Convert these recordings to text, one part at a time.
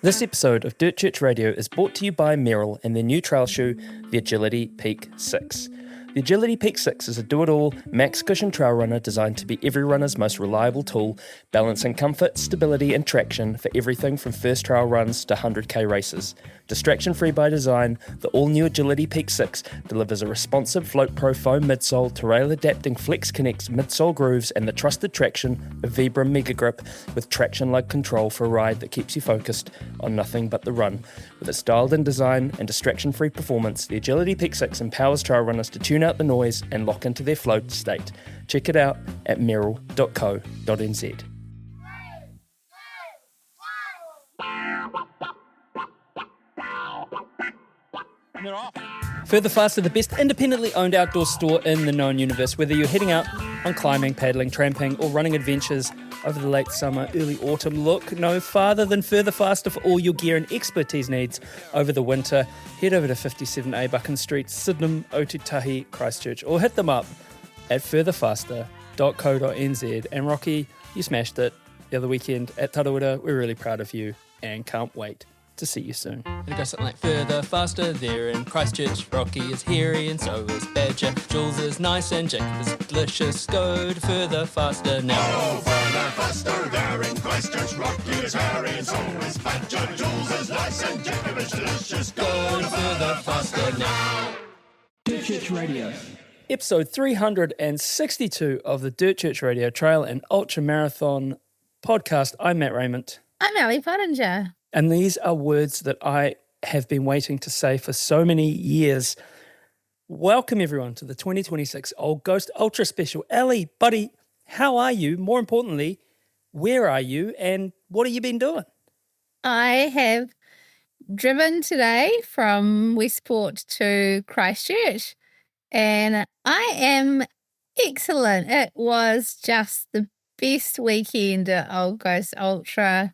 This episode of Dirt Church Radio is brought to you by Merrill and their new trail shoe, the Agility Peak 6. The Agility Peak 6 is a do-it-all, max-cushion trail runner designed to be every runner's most reliable tool, balancing comfort, stability and traction for everything from first trail runs to 100k races. Distraction-free by design, the all-new Agility Peak 6 delivers a responsive Float Pro foam midsole to rail-adapting Flex Connects midsole grooves and the trusted traction of Vibram Mega Grip with traction-like control for a ride that keeps you focused on nothing but the run. With its dialed-in design and distraction-free performance, the Agility Peak 6 empowers trail runners to tune out the noise and lock into their float state. Check it out at merrill.co.nz. Further Faster, the best independently owned outdoor store in the known universe. Whether you're heading out on climbing, paddling, tramping, or running adventures over the late summer, early autumn, look no farther than Further Faster for all your gear and expertise needs over the winter. Head over to 57A Buchan Street, Sydenham, Otutahi, Christchurch, or hit them up at furtherfaster.co.nz. And Rocky, you smashed it the other weekend at Tarawera. We're really proud of you and can't wait to see you soon. It goes something like further, faster, there in Christchurch. Rocky is hairy and so is Badger. Jules is nice and Jacob is delicious. Go to further, faster now. Oh, further, faster, there in Christchurch. Rocky is hairy and so is Badger. Jules is nice and Jacob is delicious. Go to further, faster now. Dirt Church Radio. Episode 362 of the Dirt Church Radio Trail and Ultra Marathon podcast. I'm Matt Raymond. I'm Ali Pottinger. And these are words that I have been waiting to say for so many years. Welcome, everyone, to the 2026 Old Ghost Ultra Special. Ali, buddy, how are you? More importantly, where are you and what have you been doing? I have driven today from Westport to Christchurch and I am excellent. It was just the best weekend at Old Ghost Ultra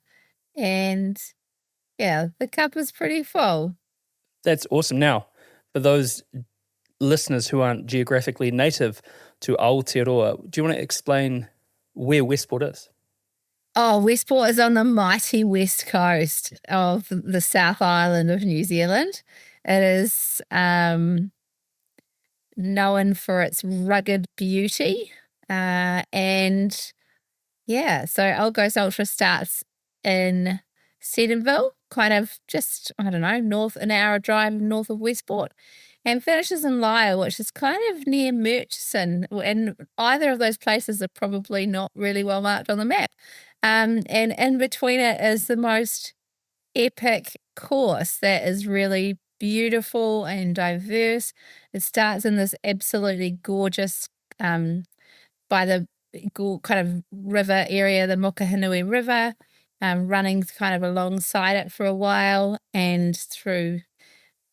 and yeah, the cup is pretty full. That's awesome. Now, for those listeners who aren't geographically native to Aotearoa, do you want to explain where Westport is? Oh, Westport is on the mighty west coast of the South Island of New Zealand. It is known for its rugged beauty. And yeah, so Old Ghost Ultra starts in Sedenville, kind of just, north, an hour drive north of Westport, and finishes in Lyle, which is kind of near Murchison, and either of those places are probably not really well marked on the map. And in between it is the most epic course that is really beautiful and diverse. It starts in this absolutely gorgeous, by the kind of river area, the Mokahinui River, running kind of alongside it for a while and through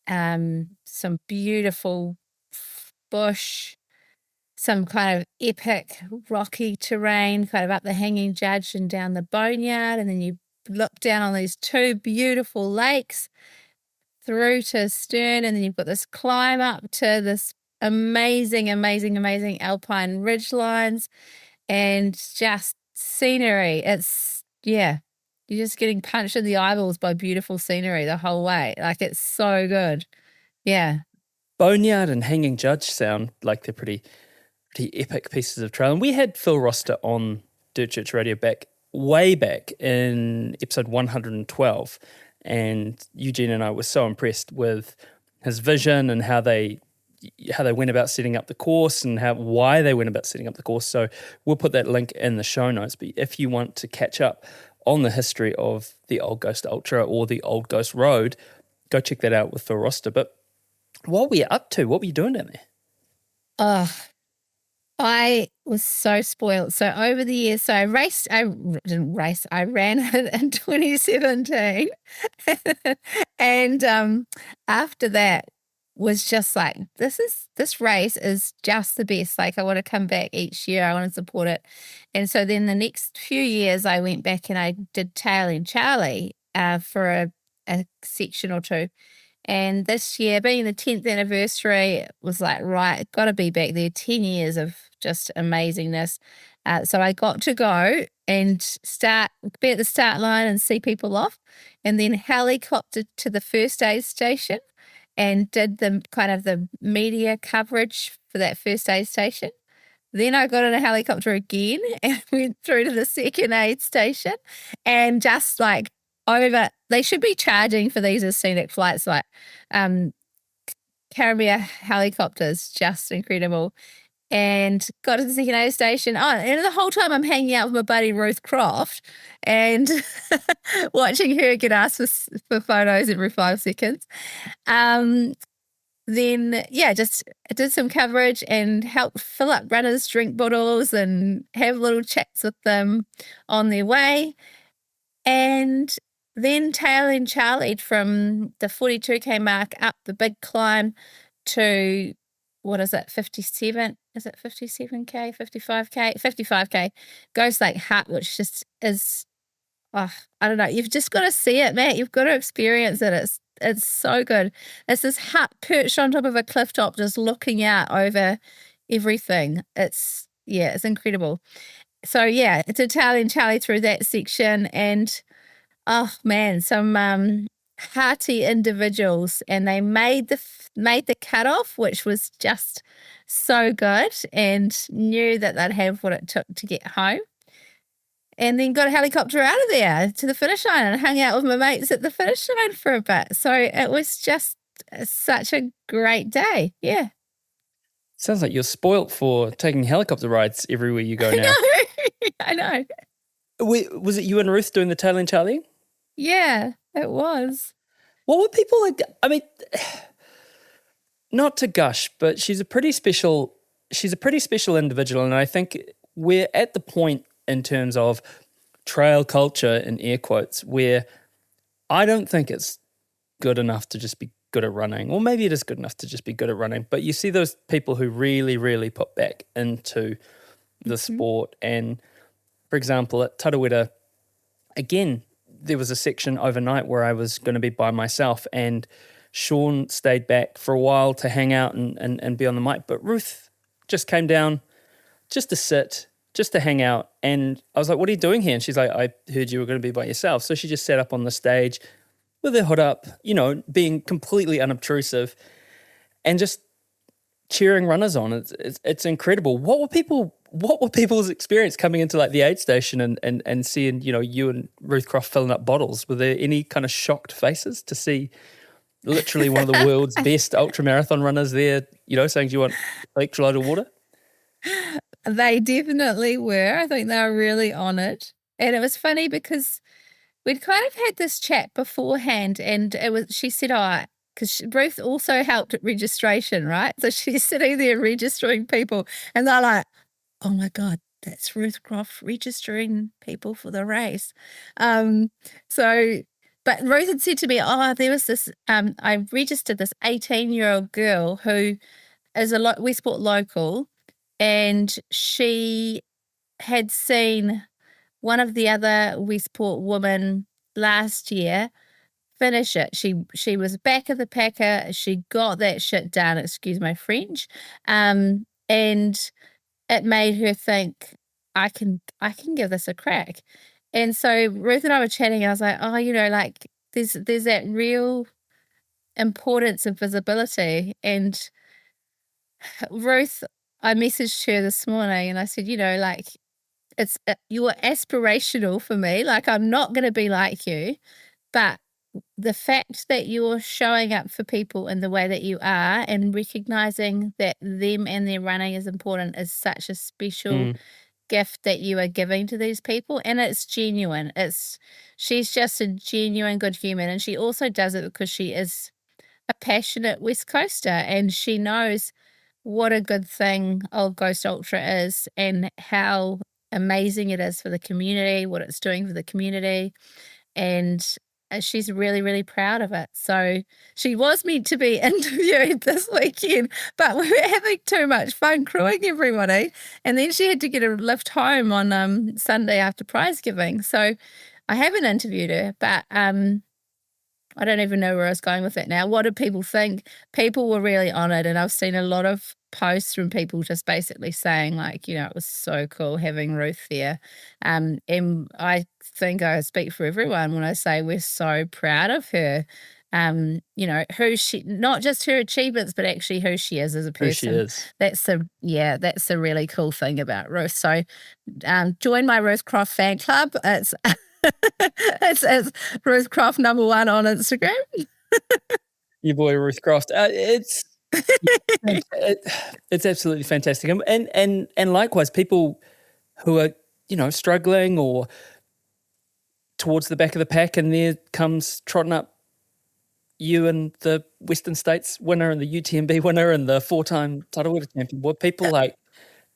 some beautiful bush, some kind of epic rocky terrain, kind of up the Hanging Judge and down the Boneyard, and then you look down on these two beautiful lakes through to Stern, and then you've got this climb up to this amazing alpine ridge lines and just scenery. It's, yeah, you're just getting punched in the eyeballs by beautiful scenery the whole way. Like, it's so good. Yeah. Boneyard and Hanging Judge sound like they're pretty epic pieces of trail. And we had Phil Roster on Dirt Church Radio way back in episode 112. And Eugene and I were so impressed with his vision and how they went about setting up the course and why they went about setting up the course. So we'll put that link in the show notes. But if you want to catch up on the history of the Old Ghost Ultra or the Old Ghost Road, go check that out with Phil Roster. But what were you up to? What were you doing down there? I was so spoiled. So over the years, so I ran it in 2017. And after that was just like, this race is just the best. Like, I want to come back each year. I want to support it. And so then the next few years I went back and I did Tailing Charlie for a section or two. And this year, being the 10th anniversary, it was like, right, got to be back there. 10 years of just amazingness. So I got to go and be at the start line and see people off, and then helicoptered to the first aid station and did the kind of the media coverage for that first aid station. Then I got in a helicopter again and went through to the second aid station, and just like over, they should be charging for these as scenic flights, like Caribbean helicopters, just incredible. And got to the second aid station. Oh, and the whole time I'm hanging out with my buddy Ruth Croft and watching her get asked for photos every 5 seconds. Then, just did some coverage and helped fill up runners' drink bottles and have little chats with them on their way. And then tail and Charlied from the 42K mark up the big climb to, 57? Is it 57K, 55K? 55K. Ghost Lake Hut, which just is, I don't know. You've just got to see it, Matt. You've got to experience it. It's so good. It's this hut perched on top of a cliff top, just looking out over everything. It's incredible. So it's Italian Charlie through that section, and oh man, some hearty individuals, and they made the cutoff, which was just so good, and knew that they'd have what it took to get home. And then got a helicopter out of there to the finish line and hung out with my mates at the finish line for a bit. So it was just such a great day. Yeah. Sounds like you're spoilt for taking helicopter rides everywhere you go now. I know. Was it you and Ruth doing the Tail and Charlie? Yeah, it was. What were people like? I mean, not to gush, but she's a pretty special individual, and I think we're at the point in terms of trail culture, in air quotes, where I don't think it's good enough to just be good at running, or maybe it is good enough to just be good at running, but you see those people who really, really put back into the sport. And for example, at Tarawera, again, there was a section overnight where I was going to be by myself, and Sean stayed back for a while to hang out and be on the mic, but Ruth just came down just to sit, just to hang out. And I was like, what are you doing here? And she's like, I heard you were going to be by yourself. So she just sat up on the stage with her hood up, being completely unobtrusive and just cheering runners on. It's incredible. What were people's experience coming into like the aid station and seeing, you and Ruth Croft filling up bottles? Were there any kind of shocked faces to see literally one of the world's best ultramarathon runners there, saying, do you want electrolyte or water? They definitely were. I think they were really honoured. And it was funny because we'd kind of had this chat beforehand, and she said, because Ruth also helped at registration, right? So she's sitting there registering people, and they're like, oh my God, that's Ruth Croft registering people for the race. But Ruth had said to me, there was this, I registered this 18-year-old girl who is a Westport local, and she had seen one of the other Westport women last year finish it. She was back of the packer. She got that shit done, excuse my French. And it made her think, I can give this a crack. And so Ruth and I were chatting, and I was like, there's that real importance of visibility. And Ruth, I messaged her this morning and I said, you're aspirational for me. Like, I'm not going to be like you, but the fact that you're showing up for people in the way that you are and recognizing that them and their running is important is such a special gift that you are giving to these people. And it's genuine. She's just a genuine good human. And she also does it because she is a passionate West Coaster, and she knows what a good thing Old Ghost Ultra is and how amazing it is for the community, what it's doing for the community. And she's really, really proud of it. So she was meant to be interviewed this weekend, but we were having too much fun crewing everybody. And then she had to get a lift home on Sunday after prize giving. So I haven't interviewed her, but I don't even know where I was going with it now. What did people think? People were really honoured, and I've seen a lot of posts from people just basically saying, like, it was so cool having Ruth there. And I think I speak for everyone when I say we're so proud of her. Who she, not just her achievements, but actually who she is as a person. Who she is. That's a really cool thing about Ruth. So join my Ruth Croft fan club. It's it's Ruth Croft #1 on Instagram. Your boy Ruth Croft. It's absolutely fantastic, and likewise, people who are struggling or towards the back of the pack, and there comes trotting up you and the Western States winner and the UTMB winner and the 4-time title winner champion. Were people like,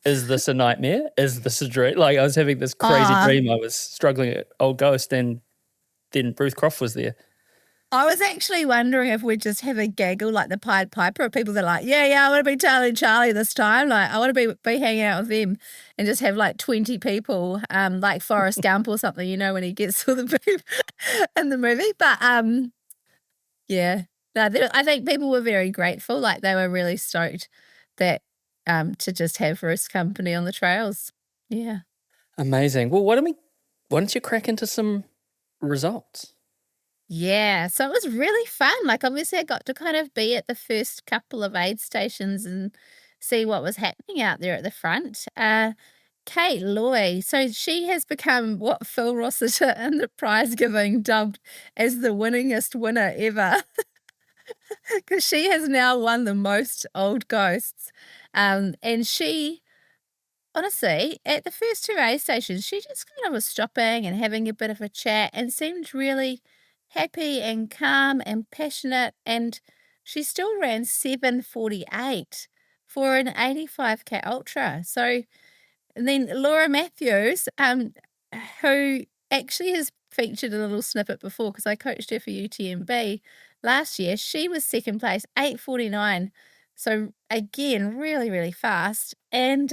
is this a nightmare? Is this a dream? Like, I was having this crazy dream. I was struggling at Old Ghost, and then Ruth Croft was there. I was actually wondering if we'd just have a gaggle like the Pied Piper of people that are like, yeah, I want to be telling Charlie this time. Like, I want to be hanging out with them and just have like 20 people, like Forrest Gump or something, when he gets all the people in the movie. But yeah, no, I think people were very grateful. Like, they were really stoked that to just have Ruth's company on the trails. Yeah. Amazing. Well, why don't you crack into some results? Yeah, so it was really fun. Like, obviously I got to kind of be at the first couple of aid stations and see what was happening out there at the front. Kate Loy, so she has become what Phil Rossiter in the prize giving dubbed as the winningest winner ever. Because she has now won the most Old Ghosts. And she, honestly, at the first 2 aid stations, she just kind of was stopping and having a bit of a chat and seemed really happy and calm and passionate, and she still ran 7:48 for an 85k ultra. So, and then Laura Matthews, who actually has featured a little snippet before because I coached her for UTMB last year, she was second place, 8:49. So again, really, really fast. And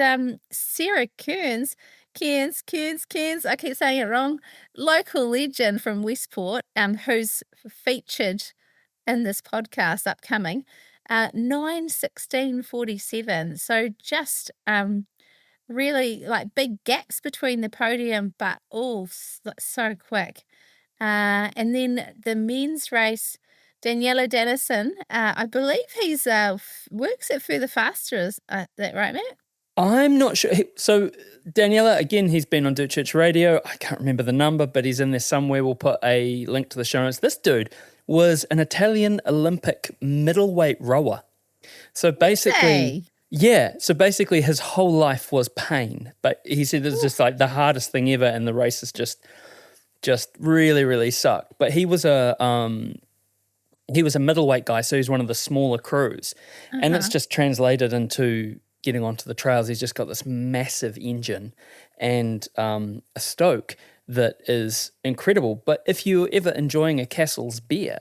Sarah Kearns, I keep saying it wrong, local legend from Westport, who's featured in this podcast upcoming, 9:16:47. So just really like big gaps between the podium, but all so quick. And then the men's race, Daniela Dennison, I believe he's works at Further Faster. Is that right, Matt? I'm not sure. So Daniela, again, he's been on Dirt Church Radio. I can't remember the number, but he's in there somewhere. We'll put a link to the show notes. This dude was an Italian Olympic middleweight rower. So basically, so basically his whole life was pain. But he said it was just like the hardest thing ever, and the races just really, really sucked. But he was a middleweight guy, so he's one of the smaller crews. And it's just translated into getting onto the trails. He's just got this massive engine and a stoke that is incredible. But if you're ever enjoying a Castle's beer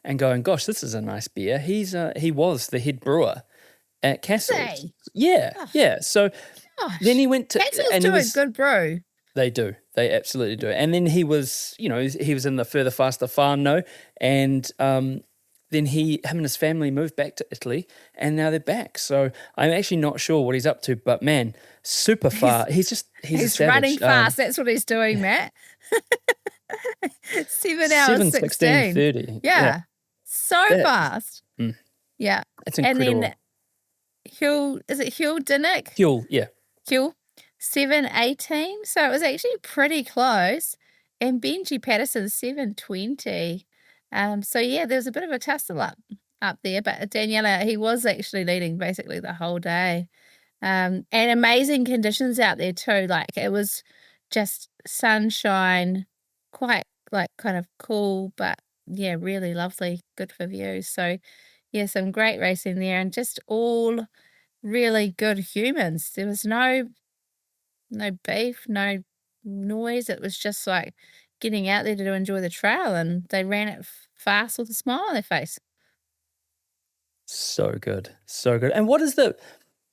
and going, gosh, this is a nice beer, he was the head brewer at Castle's. Yeah. So then he went to... Castle's do a good brew. They do. They absolutely do. And then he was, he was in the Further Faster whānau, and then him and his family moved back to Italy, and now they're back. So I'm actually not sure what he's up to, but man, super far. He's a savage. Running fast. That's what he's doing, Matt. 7 hours 16:30. Yeah. So fast. Yeah. It's incredible. And then is it Huel Dinnick? Huel, yeah. Huel, 7:18. So it was actually pretty close. And Benji Patterson, 7:20. So yeah, there was a bit of a tussle up there, but Daniela, he was actually leading basically the whole day. And amazing conditions out there too. Like, it was just sunshine, quite like kind of cool, but yeah, really lovely, good for views. So yeah, some great racing there, and just all really good humans. There was no beef, no noise. It was just like getting out there to enjoy the trail, and they ran it fast with a smile on their face. So good. And what is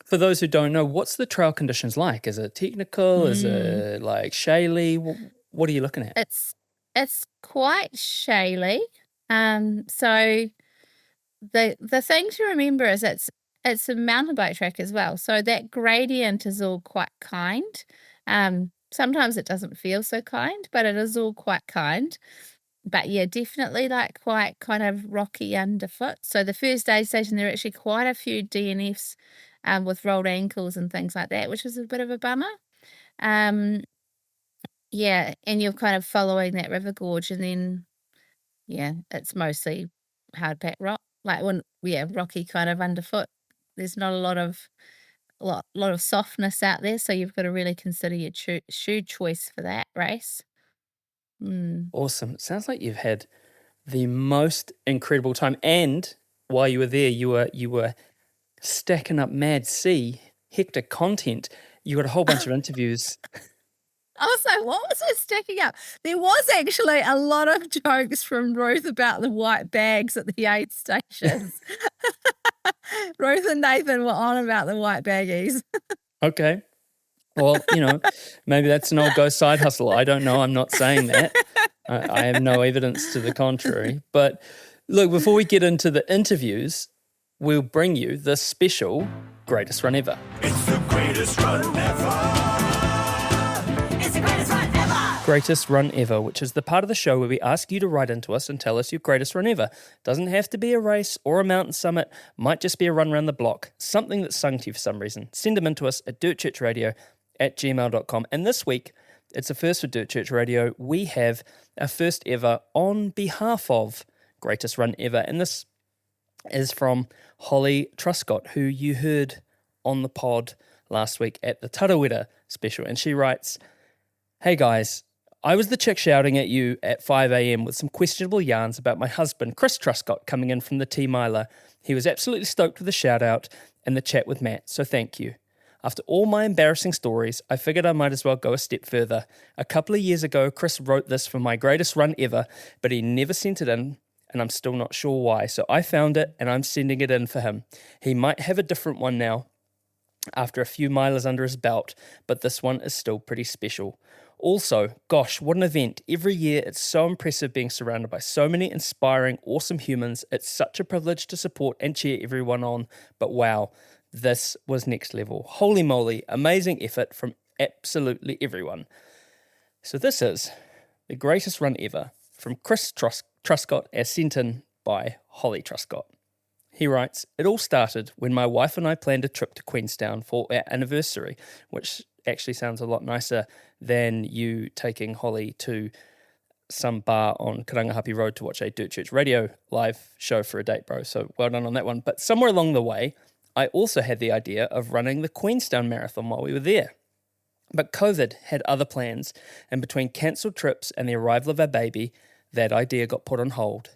for those who don't know, what's the trail conditions like? Is it technical? Is it like shaly? What are you looking at? It's quite shaly. So the thing to remember is it's a mountain bike track as well. So that gradient is all quite kind. Sometimes it doesn't feel so kind, but it is all quite kind. But yeah, definitely like quite kind of rocky underfoot. So the first aid station, there are actually quite a few DNFs with rolled ankles and things like that, which is a bit of a bummer. Yeah, and you're kind of following that river gorge, and then yeah, it's mostly hard packed rock. Like rocky kind of underfoot. There's not a lot of softness out there, so you've got to really consider your shoe choice for that race. Awesome. Sounds like you've had the most incredible time. And while you were there, you were stacking up mad hector content. You got a whole bunch of interviews. Also, what was it stacking up? There was actually a lot of jokes from Ruth about the white bags at the aid stations. Ruth and Nathan were on about the white baggies. Okay. Well, maybe that's an old ghost side hustle. I don't know. I'm not saying that. I have no evidence to the contrary. But look, before we get into the interviews, we'll bring you the special Greatest Run Ever. It's the greatest run ever. It's the greatest run ever. Greatest Run Ever, which is the part of the show where we ask you to write into us and tell us your greatest run ever. Doesn't have to be a race or a mountain summit. Might just be a run around the block. Something that's sung to you for some reason. Send them in to us at dirtchurchradio@gmail.com. And this week, it's a first for Dirt Church Radio. We have our first ever on behalf of Greatest Run Ever. And this is from Holly Truscott, who you heard on the pod last week at the Tarawera special. And she writes, "Hey guys, I was the chick shouting at you at 5 a.m. with some questionable yarns about my husband, Chris Truscott, coming in from the T-Miler. He was absolutely stoked with the shout out and the chat with Matt, so thank you. After all my embarrassing stories, I figured I might as well go a step further. A couple of years ago, Chris wrote this for my greatest run ever, but he never sent it in, and I'm still not sure why. So I found it, and I'm sending it in for him. He might have a different one now, after a few milers under his belt, but this one is still pretty special. Also, gosh, what an event. Every year, it's so impressive being surrounded by so many inspiring, awesome humans. It's such a privilege to support and cheer everyone on, but wow, this was next level. Holy moly, amazing effort from absolutely everyone." So this is the greatest run ever from Chris Truscott, as sent in by Holly Truscott. He writes, "It all started when my wife and I planned a trip to Queenstown for our anniversary," which actually sounds a lot nicer than you taking Holly to some bar on Karangahape Road to watch a Dirt Church Radio live show for a date, bro. So well done on that one. But somewhere along the way, I also had the idea of running the Queenstown Marathon while we were there. But COVID had other plans, and between cancelled trips and the arrival of our baby, that idea got put on hold.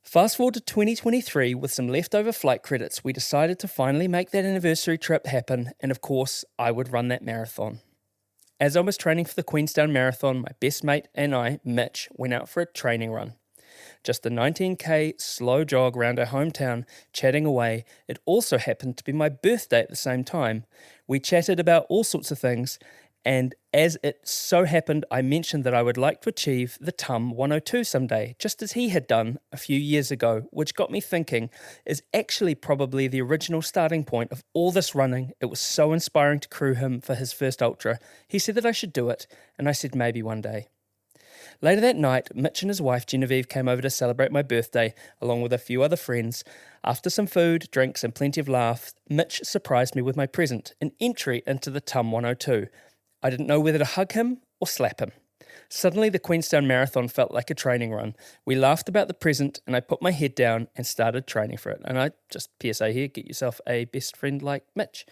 Fast forward to 2023, with some leftover flight credits, we decided to finally make that anniversary trip happen, and of course, I would run that marathon. As I was training for the Queenstown Marathon, my best mate and I, Mitch, went out for a training run. Just a 19k slow jog around our hometown, chatting away. It also happened to be my birthday at the same time. We chatted about all sorts of things, and as it so happened, I mentioned that I would like to achieve the TUM 102 someday, just as he had done a few years ago, which got me thinking is actually probably the original starting point of all this running. It was so inspiring to crew him for his first ultra. He said that I should do it, and I said maybe one day. Later that night, Mitch and his wife Genevieve came over to celebrate my birthday, along with a few other friends. After some food, drinks, and plenty of laughs, Mitch surprised me with my present, an entry into the TUM 102. I didn't know whether to hug him or slap him. Suddenly, the Queenstown Marathon felt like a training run. We laughed about the present, and I put my head down and started training for it. And I just, PSA here, get yourself a best friend like Mitch.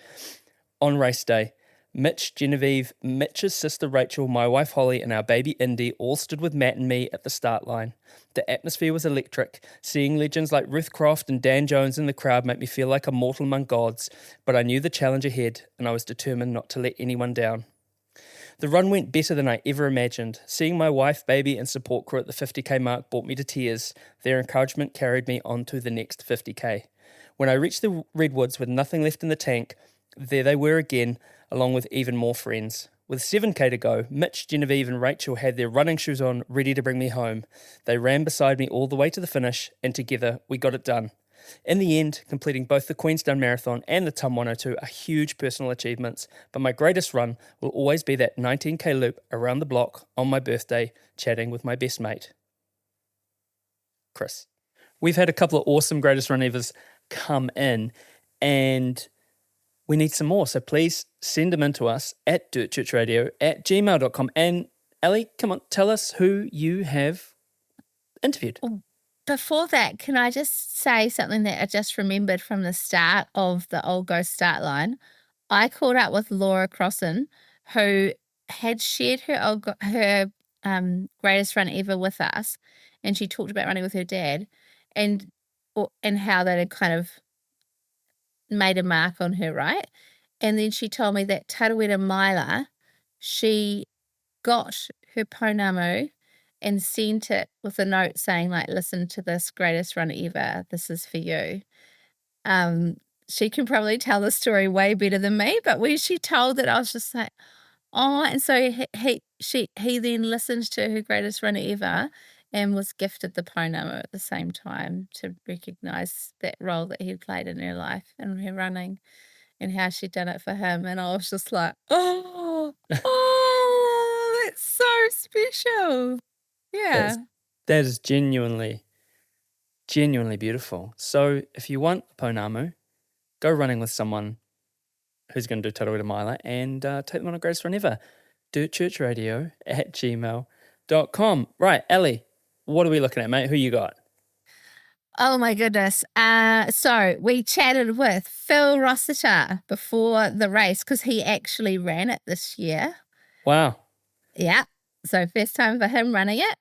On race day, Mitch, Genevieve, Mitch's sister Rachel, my wife Holly, and our baby Indy all stood with Matt and me at the start line. The atmosphere was electric. Seeing legends like Ruth Croft and Dan Jones in the crowd made me feel like a mortal among gods, but I knew the challenge ahead, and I was determined not to let anyone down. The run went better than I ever imagined. Seeing my wife, baby, and support crew at the 50k mark brought me to tears. Their encouragement carried me on to the next 50k. When I reached the redwoods with nothing left in the tank, there they were again, along with even more friends. With 7k to go, Mitch, Genevieve and Rachel had their running shoes on, ready to bring me home. They ran beside me all the way to the finish, and together we got it done. In the end, completing both the Queenstown Marathon and the TUM 102 are huge personal achievements, but my greatest run will always be that 19k loop around the block on my birthday, chatting with my best mate, Chris. We've had a couple of awesome Greatest Run Evers come in, and we need some more, so please send them in to us at dirtchurchradio@gmail.com. And Ellie, come on, tell us who you have interviewed. Before that, can I just say something that I just remembered from the start of the Old Ghost start line? I caught up with Laura Crossan, who had shared her greatest run ever with us, and she talked about running with her dad, and how that had kind of made a mark on her, right? And then she told me that Tarawera Maila, she got her pounamu and sent it with a note saying, like, listen to this greatest run ever. This is for you. She can probably tell the story way better than me, but when she told it, I was just like, oh. And so he then listened to her greatest run ever and was gifted the pounamu at the same time to recognise that role that he'd played in her life and her running and how she'd done it for him. And I was just like, oh, that's so special. Yeah. That is genuinely beautiful. So if you want a pounamu, go running with someone who's going to do Tarawera Maila and take them on a greatest run ever. dirtchurchradio@gmail.com. Right, Ellie, what are we looking at, mate? Who you got? Oh my goodness. So we chatted with Phil Rossiter before the race because he actually ran it this year. Wow. Yeah. So first time for him running it,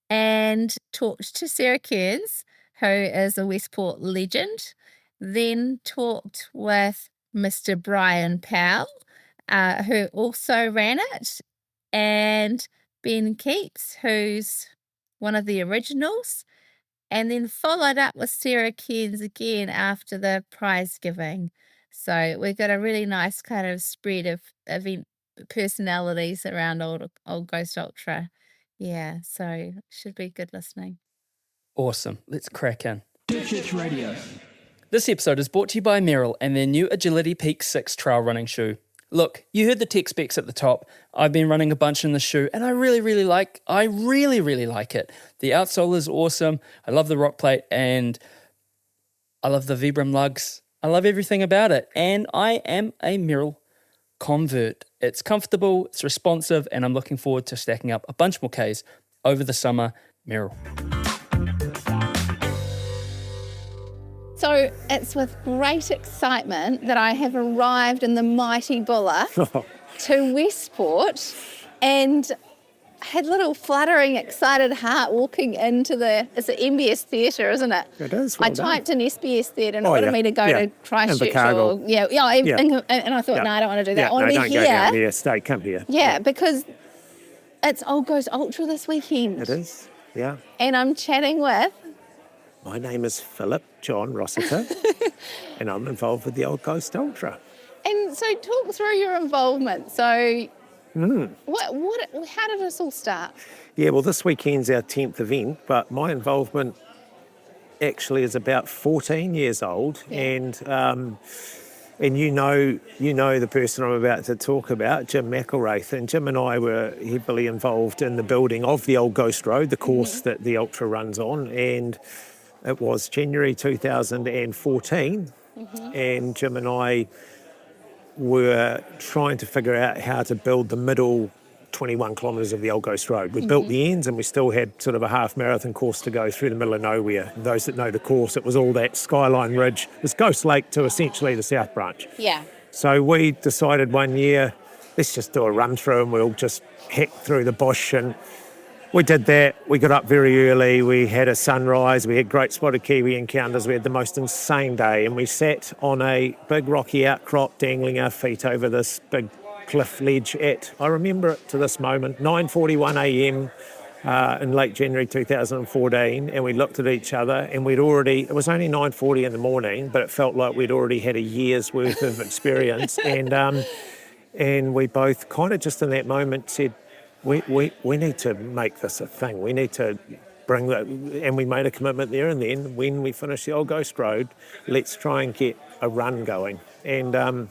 and talked to Sarah Kearns, who is a Westport legend. Then talked with Mr. Brian Powell, who also ran it, and Ben Keats, who's one of the originals, and then followed up with Sarah Kearns again after the prize giving. So we've got a really nice kind of spread of event personalities around Old Ghost Ultra. Yeah, so should be good listening. Awesome. Let's crack in. Church Radio. This episode is brought to you by Merrill and their new Agility Peak 6 trail running shoe. Look, you heard the tech specs at the top. I've been running a bunch in the shoe and I really like it. The outsole is awesome. I love the rock plate and I love the Vibram lugs. I love everything about it. And I am a Merrill convert. It's comfortable, it's responsive, and I'm looking forward to stacking up a bunch more Ks over the summer. Merrill. So it's with great excitement that I have arrived in the mighty Buller to Westport and had a little fluttering, excited heart walking into it's the MBS Theatre, isn't it? It is. I typed in SBS Theatre and it wanted me to go to Christchurch. And I thought, no, I don't want to do that. I want to be here. Go down there, stay, come here. Yeah, because it's Old Ghost Ultra this weekend. It is, yeah. And I'm chatting with... My name is Philip John Rossiter and I'm involved with the Old Ghost Ultra. And so talk through your involvement. So... how did this all start? Yeah, well, this weekend's our 10th event, but my involvement actually is about 14 years old, and you know the person I'm about to talk about, Jim McElwraith, and Jim and I were heavily involved in the building of the Old Ghost Road, the course that the Ultra runs on, and it was January 2014, and Jim and I were trying to figure out how to build the middle 21 kilometres of the Old Ghost Road. We built the ends and we still had sort of a half marathon course to go through the middle of nowhere. And those that know the course, it was all that Skyline Ridge. It was Ghost Lake to essentially the South Branch. Yeah. So we decided one year, let's just do a run through and we'll just heck through the bush, and we did that. We got up very early. We had a sunrise. We had great spotted kiwi encounters. We had the most insane day. And we sat on a big rocky outcrop dangling our feet over this big cliff ledge I remember it to this moment, 9:41 a.m. In late January 2014. And we looked at each other and it was only 9:40 in the morning, but it felt like we'd already had a year's worth of experience. And we both kind of just in that moment said, we need to make this a thing. We need to bring that, and we made a commitment there and then. When we finished the Old Ghost Road, let's try and get a run going. And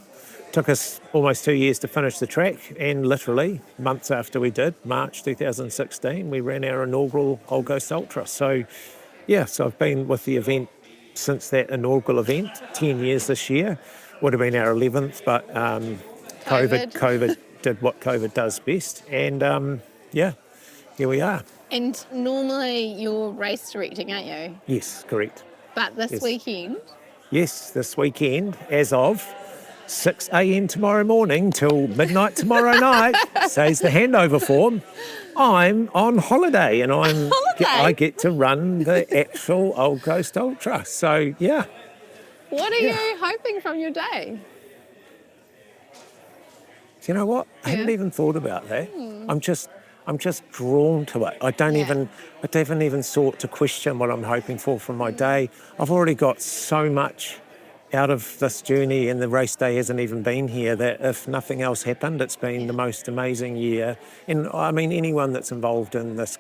took us almost 2 years to finish the track, and literally months after we did, March 2016, we ran our inaugural Old Ghost Ultra. So I've been with the event since that inaugural event, 10 years this year. Would have been our 11th, but COVID did what COVID does best. And here we are. And normally you're race directing, aren't you? Yes, correct. But this weekend? Yes, this weekend, as of 6 a.m. tomorrow morning till midnight tomorrow night, says the handover form, I'm on holiday and I get to run the actual Old Ghost Ultra. So, yeah. What are you hoping from your day? Do you know what? I haven't even thought about that. I'm just drawn to it. I haven't even sought to question what I'm hoping for from my day. I've already got so much out of this journey, and the race day hasn't even been here, that if nothing else happened, it's been the most amazing year. And I mean, anyone that's involved in this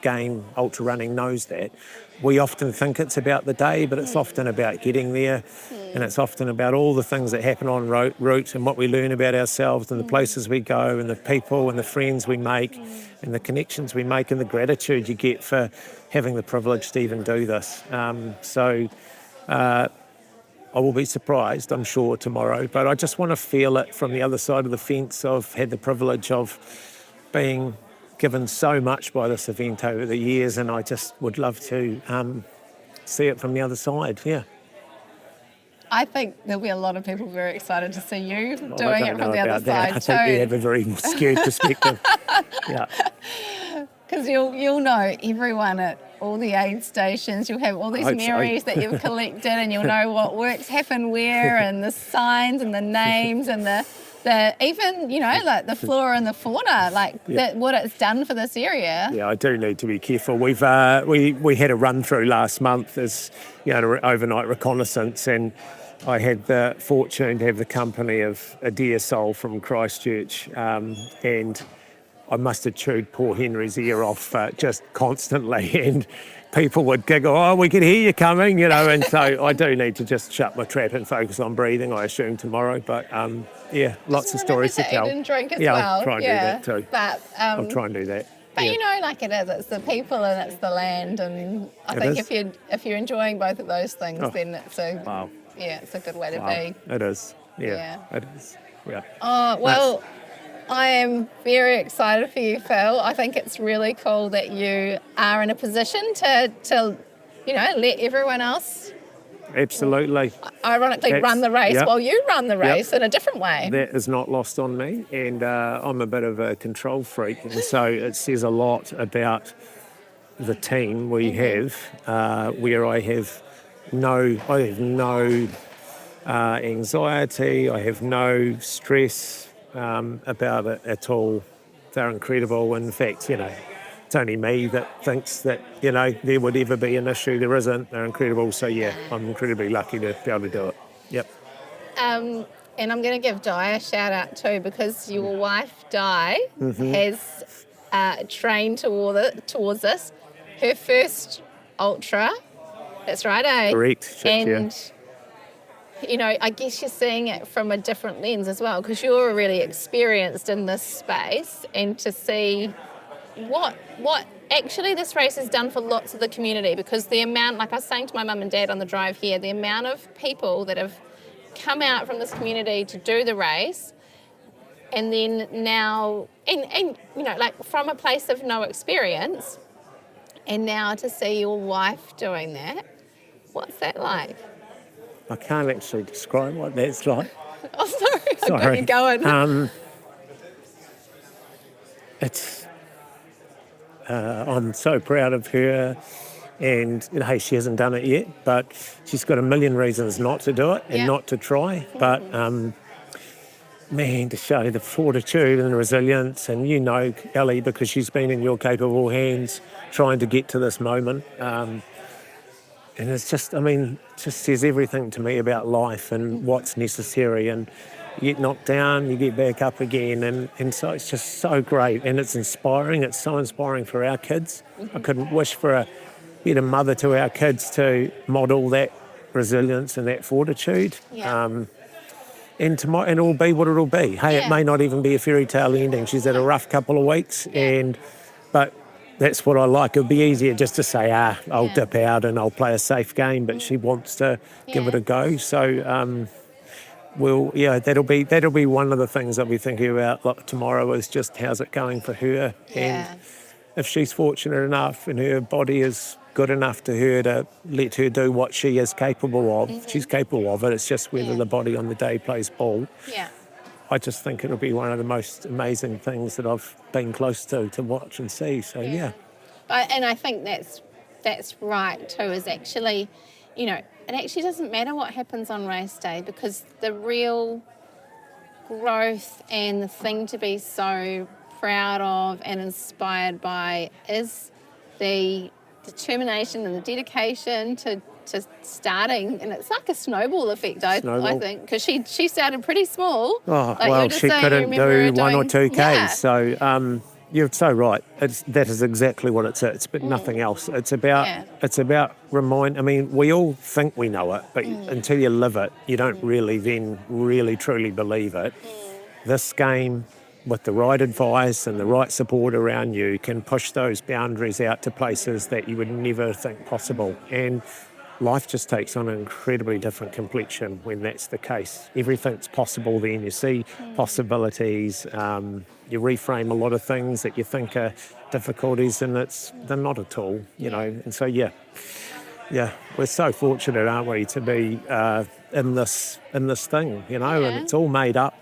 game, ultra running, knows that. We often think it's about the day, but it's often about getting there, and it's often about all the things that happen en route and what we learn about ourselves and the places we go and the people and the friends we make and the connections we make and the gratitude you get for having the privilege to even do this. I will be surprised, I'm sure, tomorrow, but I just want to feel it from the other side of the fence. I've had the privilege of being given so much by this event over the years, and I just would love to see it from the other side, I think there'll be a lot of people very excited to see you doing it from the other side too. I think you have a very skewed perspective. Because you'll know everyone at all the aid stations. You'll have all these memories that you've collected, and you'll know what works happen where, and the signs and the names and the even, like the flora and the fauna, what it's done for this area. Yeah, I do need to be careful. We've we had a run through last month as an overnight reconnaissance, and I had the fortune to have the company of a dear soul from Christchurch, and I must have chewed poor Henry's ear off just constantly, and people would giggle, oh, we could hear you coming, and so I do need to just shut my trap and focus on breathing, I assume, tomorrow. But, lots of stories to tell. Eat and drink as well. I'll try and do that too. But, I'll try and do that. But it is. It's the people and it's the land, and I think if you're enjoying both of those things, then it's a good way to be. It is. Yeah, it is. Yeah. Oh, well, I am very excited for you, Phil. I think it's really cool that you are in a position to let everyone else absolutely ironically run the race while you run the race in a different way. That is not lost on me, and I'm a bit of a control freak, and so it says a lot about the team we have, where I have no anxiety, I have no stress about it at all. They're incredible. In fact, it's only me that thinks that, there would ever be an issue. There isn't. They're incredible. So, I'm incredibly lucky to be able to do it. Yep. And I'm going to give Di a shout out too, because your wife, Di, has trained towards this. Her first ultra. That's right, eh? Correct. And I guess you're seeing it from a different lens as well, because you're really experienced in this space, and to see what actually this race has done for lots of the community, because the amount, like I was saying to my mum and dad on the drive here, the amount of people that have come out from this community to do the race, and then now, and from a place of no experience, and now to see your wife doing that, what's that like? I can't actually describe what that's like. Oh, sorry. I've got you going. I'm so proud of her, and hey, she hasn't done it yet, but she's got a million reasons not to do it and not to try. But to show the fortitude and the resilience, and Ellie, because she's been in your capable hands trying to get to this moment. And it's just, just says everything to me about life and what's necessary. And You get knocked down, you get back up again, and so it's just so great, and it's inspiring. It's so inspiring for our kids. I couldn't wish for a better mother to our kids to model that resilience and that fortitude. Yeah. And tomorrow, and it'll be what it'll be. Hey, Yeah. it may not even be a fairy tale ending. She's had a rough couple of weeks, but that's what I like. It'd be easier just to say, I'll dip out and I'll play a safe game, but she wants to give it a go. So, that'll be one of the things that we're thinking about tomorrow is just how's it going for her. Yeah. And if she's fortunate enough and her body is good enough to her to let her do what she is capable of, she's capable of it. It's just whether the body on the day plays ball. Yeah. I just think it'll be one of the most amazing things that I've been close to watch and see. So, And I think that's right too, is actually, it actually doesn't matter what happens on race day, because the real growth and the thing to be so proud of and inspired by is the determination and the dedication to starting, and it's like a snowball effect, I think, because she started pretty small. She couldn't do 1 or 2 Ks. Yeah. So you're so right. That is exactly what it's but nothing else. It's about remind. I mean, we all think we know it, but until you live it, you don't really then really truly believe it. This game, with the right advice and the right support around you, can push those boundaries out to places that you would never think possible. And life just takes on an incredibly different complexion when that's the case. Everything's possible then. You see possibilities. You reframe a lot of things that you think are difficulties, and they're not at all, you know. And so, we're so fortunate, aren't we, to be in this thing, and it's all made up.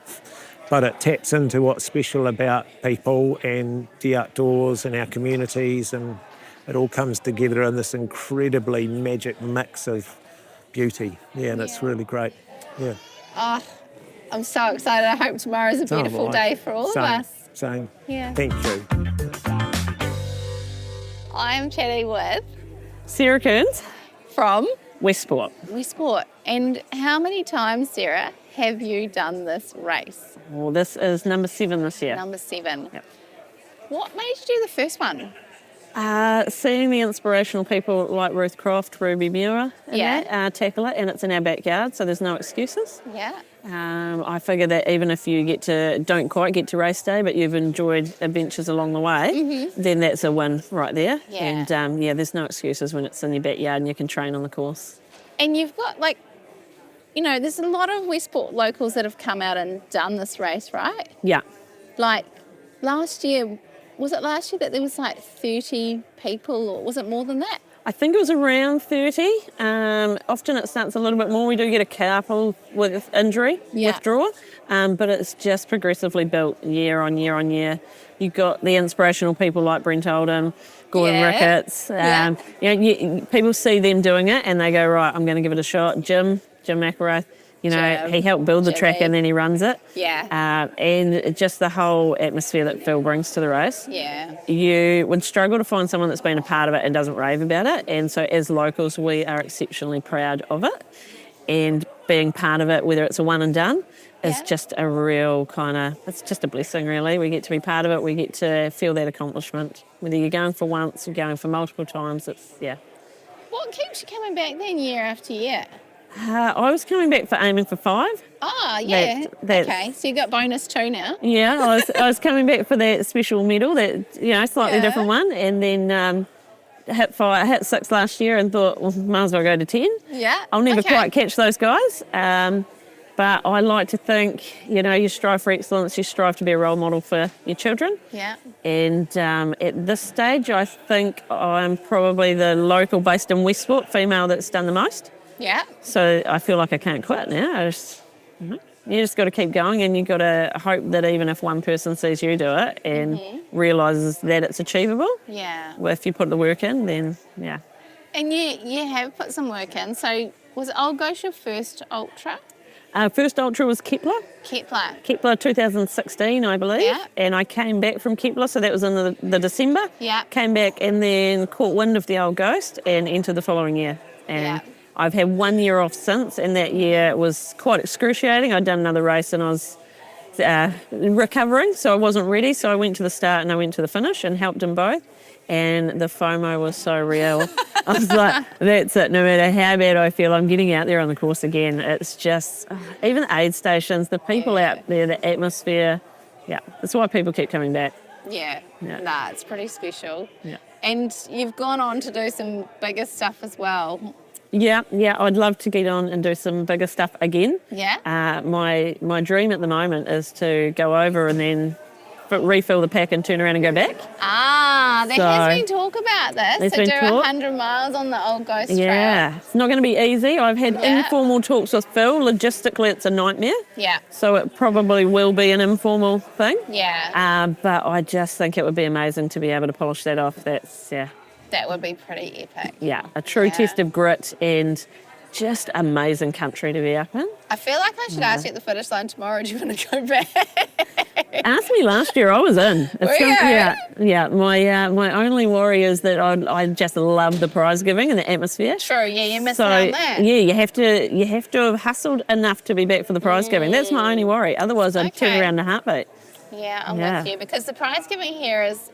But it taps into what's special about people and the outdoors and our communities, and it all comes together in this incredibly magic mix of beauty. And it's really great. Yeah. Oh, I'm so excited. I hope tomorrow's a beautiful day for all of us. Same. Yeah. Thank you. I'm chatting with Sarah Kearns from Westport. Westport. And how many times, Sarah, have you done this race? Well, this is number 7 this year. Number 7. Yep. What made you do the first one? Seeing the inspirational people like Ruth Croft, Ruby Muir, tackle it, and it's in our backyard, so there's no excuses. Yeah. I figure that even if you don't quite get to race day, but you've enjoyed adventures along the way, then that's a win right there. Yeah. And there's no excuses when it's in your backyard and you can train on the course. And you've got there's a lot of Westport locals that have come out and done this race, right? Yeah. Like last year, was it last year that there was like 30 people, or was it more than that? I think it was around 30. Often it starts a little bit more. We do get a couple with injury, withdrawal, but it's just progressively built year on year on year. You've got the inspirational people like Brent Oldham, Gordon Ricketts. People see them doing it and they go, right, I'm going to give it a shot. Jim McElrath, he helped build the track and then he runs it. Yeah. And just the whole atmosphere that Phil brings to the race. Yeah. You would struggle to find someone that's been a part of it and doesn't rave about it. And so as locals, we are exceptionally proud of it. And being part of it, whether it's a one and done, is just a real it's just a blessing, really. We get to be part of it. We get to feel that accomplishment. Whether you're going for once, you're going for multiple times, What keeps you coming back then year after year? I was coming back for aiming for 5. Oh, yeah. Okay, so you got bonus 2 now. Yeah, I was coming back for that special medal, that slightly different one, and then hit 6 last year and thought, well, might as well go to 10. Yeah. I'll never quite catch those guys, but I like to think, you strive for excellence, you strive to be a role model for your children. Yeah. And at this stage, I think I'm probably the local based in Westport female that's done the most. Yeah. So I feel like I can't quit now. You just got to keep going, and you've got to hope that even if one person sees you do it and realises that it's achievable, well, if you put the work in, then And you have put some work in. So was Old Ghost your first ultra? First ultra was Kepler. Kepler 2016, I believe. Yeah. And I came back from Kepler, so that was in the December. Yeah. Came back and then caught wind of the Old Ghost and entered the following year. And I've had 1 year off since, and that year was quite excruciating. I'd done another race and I was recovering, so I wasn't ready. So I went to the start and I went to the finish and helped them both. And the FOMO was so real. I was like, that's it. No matter how bad I feel, I'm getting out there on the course again. It's just, even the aid stations, the people out there, the atmosphere. Yeah, that's why people keep coming back. Yeah. Nah, it's pretty special. Yeah. And you've gone on to do some bigger stuff as well. Yeah, I'd love to get on and do some bigger stuff again. Yeah. My dream at the moment is to go over and then refill the pack and turn around and go back. There has been talk about this. To do 100 miles on the Old Ghost Trail. Yeah, it's not going to be easy. I've had informal talks with Phil. Logistically, it's a nightmare. Yeah. So it probably will be an informal thing. Yeah. But I just think it would be amazing to be able to polish that off. That would be pretty epic. Yeah, a true test of grit and just amazing country to be up in. I feel like I should ask you at the finish line tomorrow, do you want to go back? Asked me last year, I was in. Were you? Yeah. My only worry is that I just love the prize giving and the atmosphere. True, yeah, you missed out on that. Yeah, you have to have hustled enough to be back for the prize giving. That's my only worry. Otherwise, I'd turn around in a heartbeat. Yeah, I'm with you, because the prize giving here is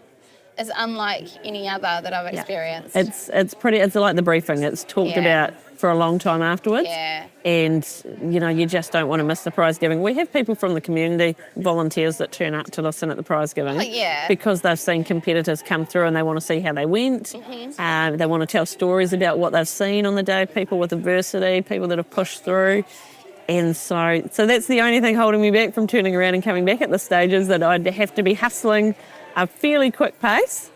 unlike any other that I've experienced. It's like the briefing. It's talked about for a long time afterwards. Yeah. And, you just don't want to miss the prize giving. We have people from the community, volunteers that turn up to listen at the prize giving. Because they've seen competitors come through and they want to see how they went. Mm-hmm. They want to tell stories about what they've seen on the day, people with adversity, people that have pushed through. And so that's the only thing holding me back from turning around and coming back at this stage, is that I'd have to be hustling a fairly quick pace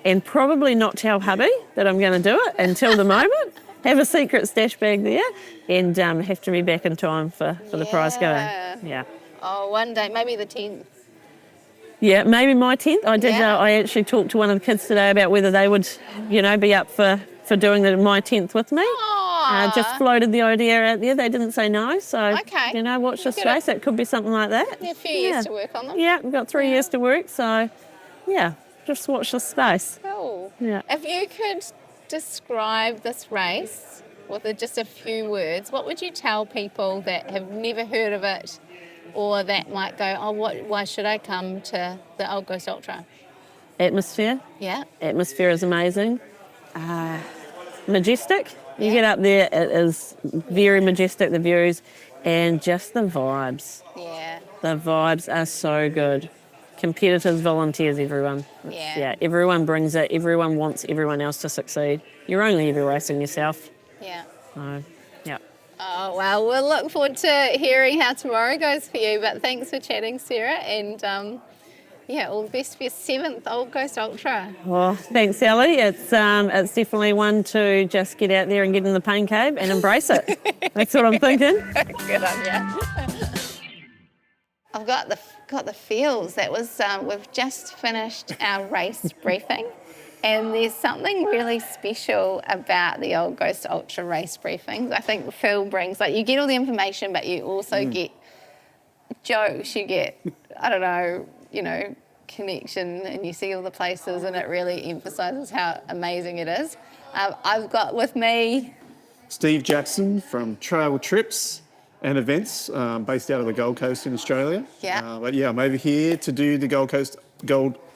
and probably not tell hubby that I'm going to do it until the moment. Have a secret stash bag there and have to be back in time for the prize going. Yeah. Oh, one day, maybe the 10th. Yeah, maybe my 10th. I did. I actually talked to one of the kids today about whether they would, be up for doing my 10th with me. Just floated the idea out there. They didn't say no. So, watch this space. It could be something like that. Yeah, a few years to work on them. Yeah, we've got 3 years to work. So, just watch this space. Cool. Yeah. If you could describe this race with just a few words, what would you tell people that have never heard of it, or that might go, why should I come to the Old Ghost Ultra? Atmosphere. Yeah. Atmosphere is amazing. Majestic. You get up there, it is very majestic, the views, and just the vibes. Yeah. The vibes are so good. Competitors, volunteers, everyone. Yeah. Everyone brings it. Everyone wants everyone else to succeed. You're only ever racing yourself. Yeah. So, Oh, well, we'll look forward to hearing how tomorrow goes for you. But thanks for chatting, Sarah. And, all the best for your 7th Old Ghost Ultra. Well, thanks, Ellie. It's definitely one to just get out there and get in the pain cave and embrace it. That's what I'm thinking. Good on you. I've got the feels. That was we've just finished our race briefing, and there's something really special about the Old Ghost Ultra race briefings. I think Phil brings, you get all the information, but you also get jokes. You get, connection, and you see all the places, and it really emphasises how amazing it is. I've got with me Steve Jackson from Trail Trips and Events, based out of the Gold Coast in Australia. Yeah. I'm over here to do the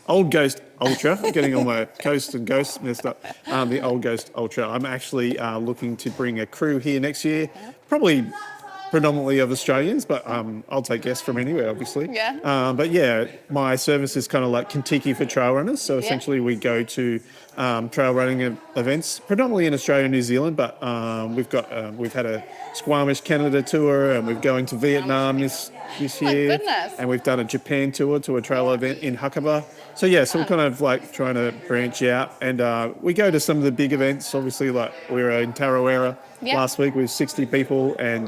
Old Ghost Ultra. I'm getting all my coast and ghosts messed up. The Old Ghost Ultra. I'm actually looking to bring a crew here next year, probably predominantly of Australians, but I'll take guests from anywhere, obviously. Yeah. My service is kind of like Kentucky for trail runners. So essentially we go to trail running events, predominantly in Australia and New Zealand, but we've had a Squamish Canada tour, and we're going to Vietnam this year. My goodness. And we've done a Japan tour to a trail event in Hakaba. So we're kind of trying to branch out, and we go to some of the big events. Obviously, we were in Tarawera last week with 60 people, and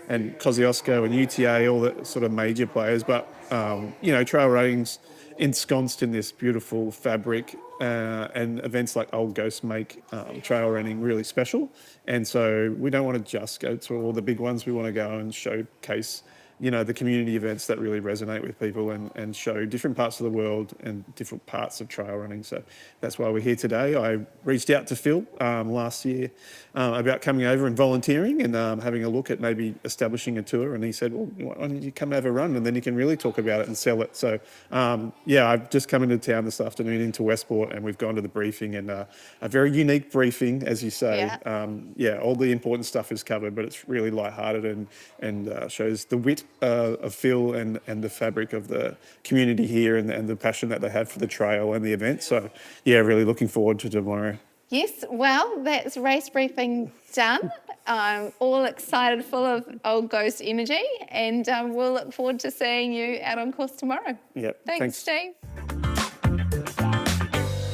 Kosciuszko and UTA, all the sort of major players. But trail running's ensconced in this beautiful fabric, and events like Old Ghost make trail running really special. And so we don't want to just go to all the big ones. We want to go and showcase the community events that really resonate with people and show different parts of the world and different parts of trail running. So that's why we're here today. I reached out to Phil last year about coming over and volunteering and having a look at maybe establishing a tour. And he said, well, why don't you come have a run and then you can really talk about it and sell it. So, I've just come into town this afternoon into Westport and we've gone to the briefing and a very unique briefing, as you say. All the important stuff is covered, but it's really lighthearted and shows the wit of Phil and the fabric of the community here and the passion that they have for the trail and the event. So, really looking forward to tomorrow. Yes, well, that's race briefing done. I'm all excited, full of old ghost energy, and we'll look forward to seeing you out on course tomorrow. Yep. Thanks, Steve.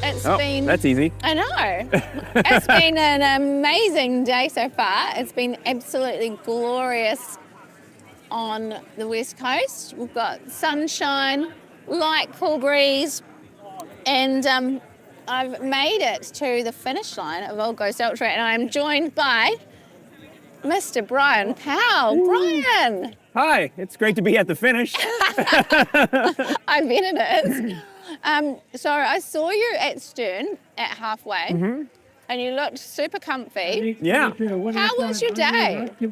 That's easy. I know. It's been an amazing day so far. It's been absolutely glorious on the West Coast. We've got sunshine, light cool breeze, and I've made it to the finish line of Old Ghost Ultra, and I'm joined by Mr. Brian Powell. Brian! Hi, it's great to be at the finish. I bet it is. So I saw you at Stern at halfway, and you looked super comfy. Yeah. How was your day? It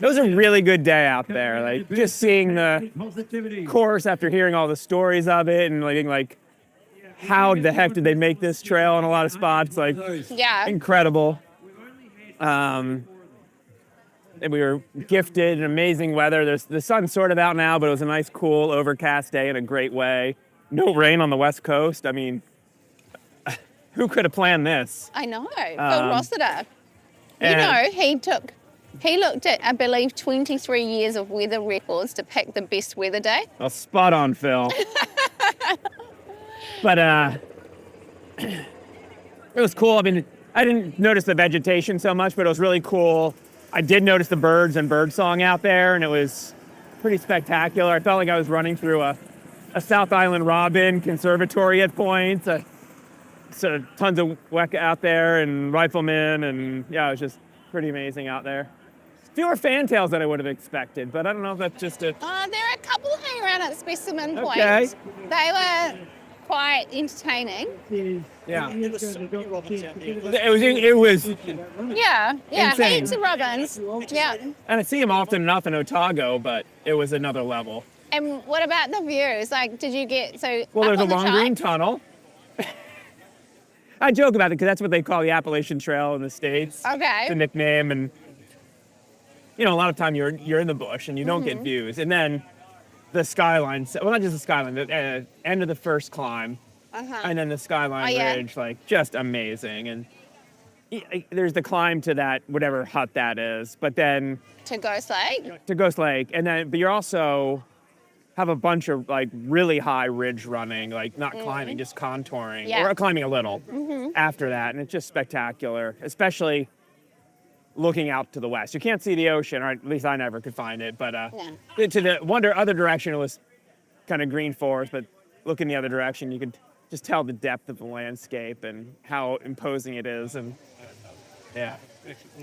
was a really good day out there. Like just seeing the course after hearing all the stories of it and like how the heck did they make this trail in a lot of spots? Like incredible. And we were gifted an amazing weather. The sun's sort of out now, but it was a nice, cool, overcast day in a great way. No rain on the West Coast. I mean, who could have planned this? I know, Phil Rossiter. He looked at, I believe, 23 years of weather records to pick the best weather day. Oh, spot on, Phil. But it was cool. I mean, I didn't notice the vegetation so much, but it was really cool. I did notice the birds and birdsong out there, and it was pretty spectacular. I felt like I was running through a South Island robin conservatory at points. Sort of tons of weka out there and riflemen, and it was just pretty amazing out there. Fewer fantails than I would have expected, but I don't know if that's just a... there are a couple hanging around at Specimen Point. Okay. They were quite entertaining. Yeah. It was insane. Heaps of robins. Yeah. And I see them often enough in Otago, but it was another level. And what about the views? Like, did you get Well, there's a long top? green tunnel. I joke about it because that's what they call the Appalachian Trail in the States. Okay. The nickname, and a lot of time you're in the bush and you don't get views, and then the skyline. Well, not just the skyline, the end of the first climb, and then the skyline ridge, like just amazing. And there's the climb to that whatever hut that is, but then to Ghost Lake, and then but you're also have a bunch of like really high ridge running, like not climbing, just contouring or climbing a little after that. And it's just spectacular, especially looking out to the west. You can't see the ocean, or at least I never could find it. But to the other direction, it was kind of green forest, but looking the other direction, you could just tell the depth of the landscape and how imposing it is. And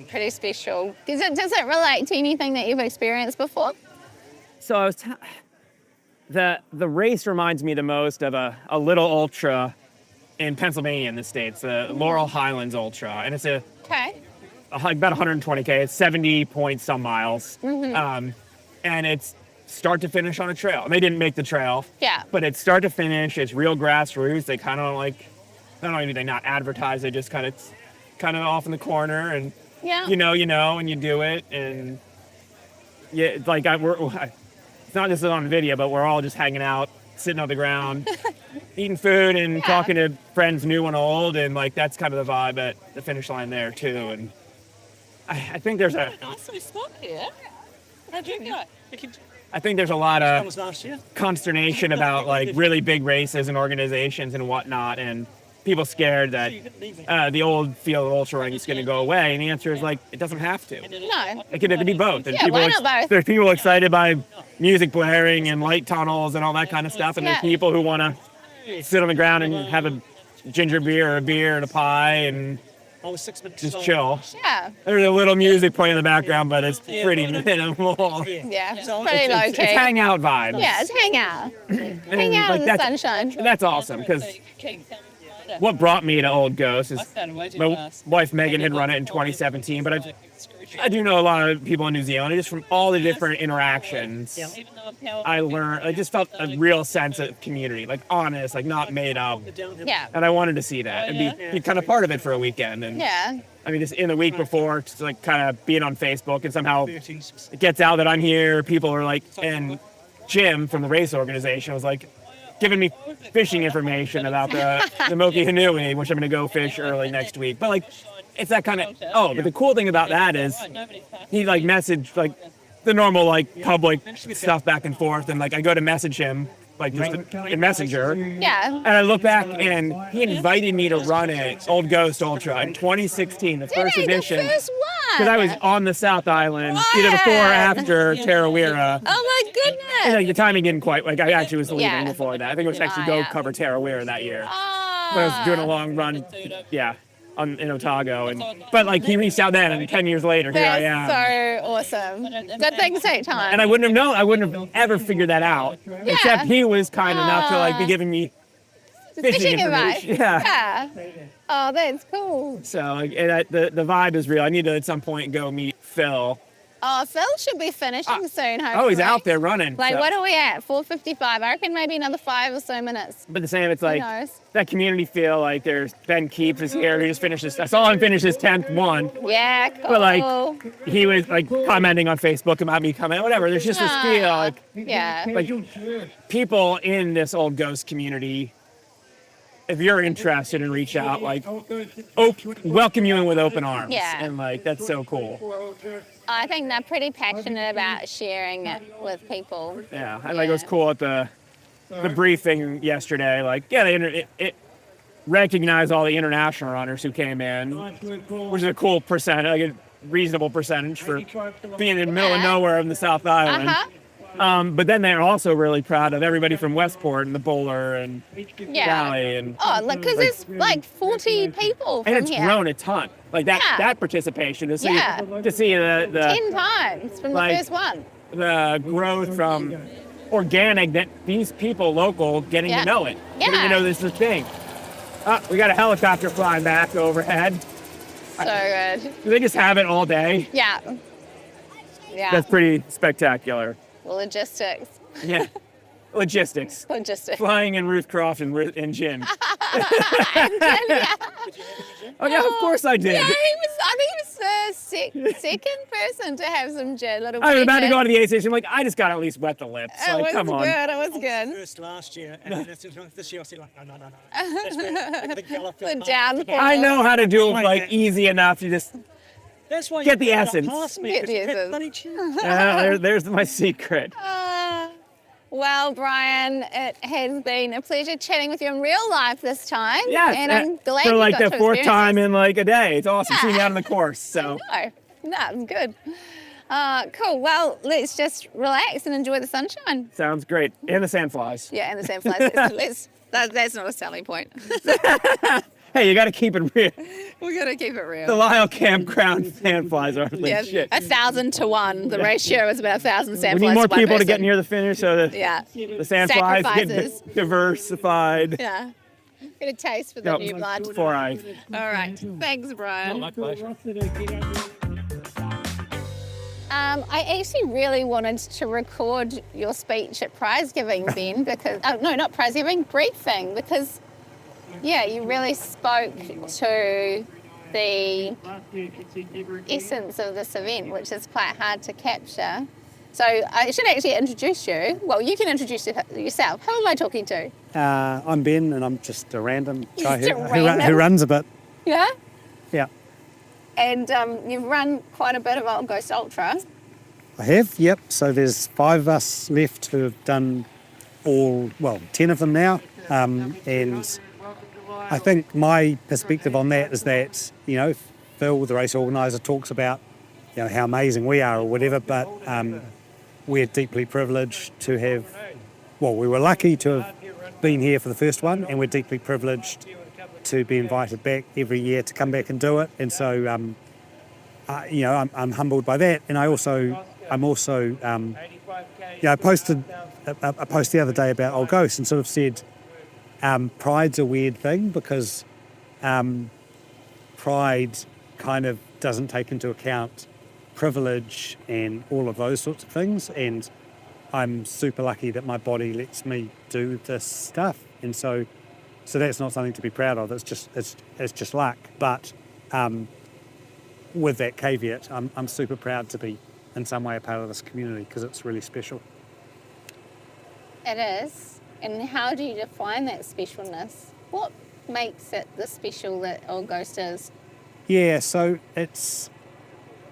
pretty special. Does it relate to anything that you've experienced before? So I was the race reminds me the most of a little ultra in Pennsylvania in the States, the Laurel Highlands Ultra. And it's like about 120K, it's 70 point some miles. And it's start to finish on a trail. And they didn't make the trail. Yeah. But it's start to finish, it's real grassroots. They kind of not only do they not advertise, they just kind of off in the corner and you know, and you do it. And it's like it's not just on video, but we're all just hanging out, sitting on the ground, eating food and talking to friends new and old, and like that's kind of the vibe at the finish line there too. And I think there's a I think there's a lot of consternation about like really big races and organizations and whatnot, and people scared that the old feel of ultra running is going to go away. And the answer is like it doesn't have to. No, it can be both. And why not both? There's people excited by music blaring and light tunnels and all that kind of stuff, and there's people who want to sit on the ground and have a ginger beer or a beer and a pie and just chill. Yeah. There's a little music playing in the background, but it's pretty minimal. Yeah. Pretty low key. It's hangout vibes. Yeah, it's hang out. Hang out in the sunshine. That's awesome, because what brought me to Old Ghost is my wife Megan had run it in 2017, but I do know a lot of people in New Zealand, and just from all the different interactions, I just felt a real sense of community, like honest, like not made up. Yeah. And I wanted to see that and be kind of part of it for a weekend. And Yeah. I mean, just in the week before, just like kind of being on Facebook, and somehow it gets out that I'm here. People are like, and Jim from the race organization was like, giving me fishing information about the Moki Hanui, which I'm going to go fish early next week. But like, it's that kind of, but the cool thing about that is he like messaged like the normal like public stuff back and forth. And like, I go to message him like just in Messenger. Yeah. And I look back and he invited me to run it, Old Ghost Ultra in 2016, the first edition. The first one. Because I was on the South Island, either before or after Tarawera. Oh my goodness. And like, the timing didn't quite, like I actually was leaving Yeah. before that. I think it was actually go cover Tarawera that year. Oh. But I was doing a long run, in Otago. But like he reached out then, and 10 years later, here I am. That's so awesome. Good things take time. And I wouldn't have known, I wouldn't have ever figured that out. Except he was kind enough to like be giving me fishing advice. information. Yeah. Oh, that's cool. So like, the vibe is real. I need to at some point go meet Phil. Oh, Phil should be finishing soon, hopefully. Oh, he's out there running. Like, so. what are we at? 4:55. I reckon maybe another 5 or so minutes. But the same, it's like Who knows? that community feel. Like there's Ben Keeps is here. He just finished his. I saw him finish his 10th one. Yeah, cool. But like he was like commenting on Facebook about me coming, whatever. There's just this feel like like people in this Old Ghost community. If you're interested and reach out, like welcome you in with open arms. Yeah. And like that's so cool. I think they're pretty passionate about sharing it with people. Yeah, and like it was cool at the briefing yesterday. Like, it recognized all the international runners who came in, which is a cool percentage, like a reasonable percentage for being in the middle of nowhere in the South Island. But then they're also really proud of everybody from Westport and the Bowler and Valley and because there's like 40 people from and it's here. grown a ton. Like that participation to see the 10 times from the first one. The growth from organic that these people local getting to know it. Getting to know this is a thing. We got a helicopter flying back overhead. So good. Do they just have it all day? Yeah. Yeah. That's pretty spectacular. Logistics. Yeah. Logistics. Flying in Ruth Croft and Jin. Oh yeah, of course I did. Yeah, I think he was the second person to have some gin. I was about to go to the aid station. I'm like, I just got to at least wet the lips. Like, come on. It was good. First last year, and then this year I said, like, no. The downfall. I know how to do it like easy enough. You just That's why get the essence. Get the essence. There's my secret. Well, Brian, it has been a pleasure chatting with you in real life this time. Yeah, and I'm glad for you like got the to 4th experience time this. in like a day. It's awesome seeing you out on the course. So. No, it's good. Cool. Well, let's just relax and enjoy the sunshine. Sounds great. And the sandflies. Yeah, and the sandflies. That's not a selling point. Hey, you got to keep it real. We're gonna keep it real. The Lyle Campground sandflies are legit. 1,000 to 1. The ratio is about 1,000 sandflies. We need more to one people to person. get near the finish so that the sandflies Sacrifices. get diversified. Yeah. Get a taste for the new blood. Before I. All right. Thanks, Brian. My pleasure. I actually really wanted to record your speech at prize giving then because not prize giving, briefing, because you really spoke to the essence of this event, which is quite hard to capture. So I should actually introduce you. Well, you can introduce yourself. Who am I talking to? I'm Ben, and I'm just a random guy Just a who random? runs a bit. Yeah? Yeah, And you've run quite a bit of Old Ghost Ultra. I have, yep. So there's 5 of us left who have done 10 of them now. And I think my perspective on that is that, Phil, the race organiser, talks about, how amazing we are or whatever, but we're deeply privileged to have, we were lucky to have been here for the first one, and we're deeply privileged to be invited back every year to come back and do it. And so, I'm humbled by that. And I posted a post the other day about Old Ghost and sort of said, pride's a weird thing because pride kind of doesn't take into account privilege and all of those sorts of things. And I'm super lucky that my body lets me do this stuff. And so that's not something to be proud of. It's just luck. But with that caveat, I'm super proud to be in some way a part of this community because it's really special. It is. And how do you define that specialness? What makes it the special that Old Ghost is? Yeah, so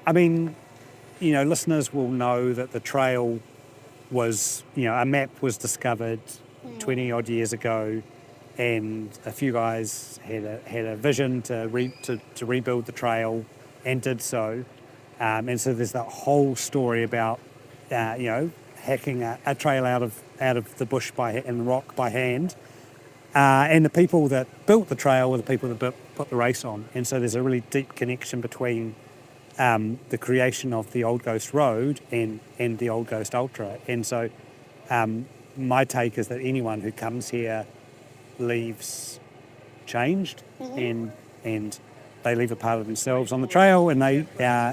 listeners will know that the trail was, a map was discovered 20 odd years ago, and a few guys had a vision to rebuild the trail and did so. And so there's that whole story about, hacking a trail out of the bush and the rock by hand. And the people that built the trail were the people that put the race on. And so there's a really deep connection between the creation of the Old Ghost Road and the Old Ghost Ultra. And so my take is that anyone who comes here leaves changed, and they leave a part of themselves on the trail, and they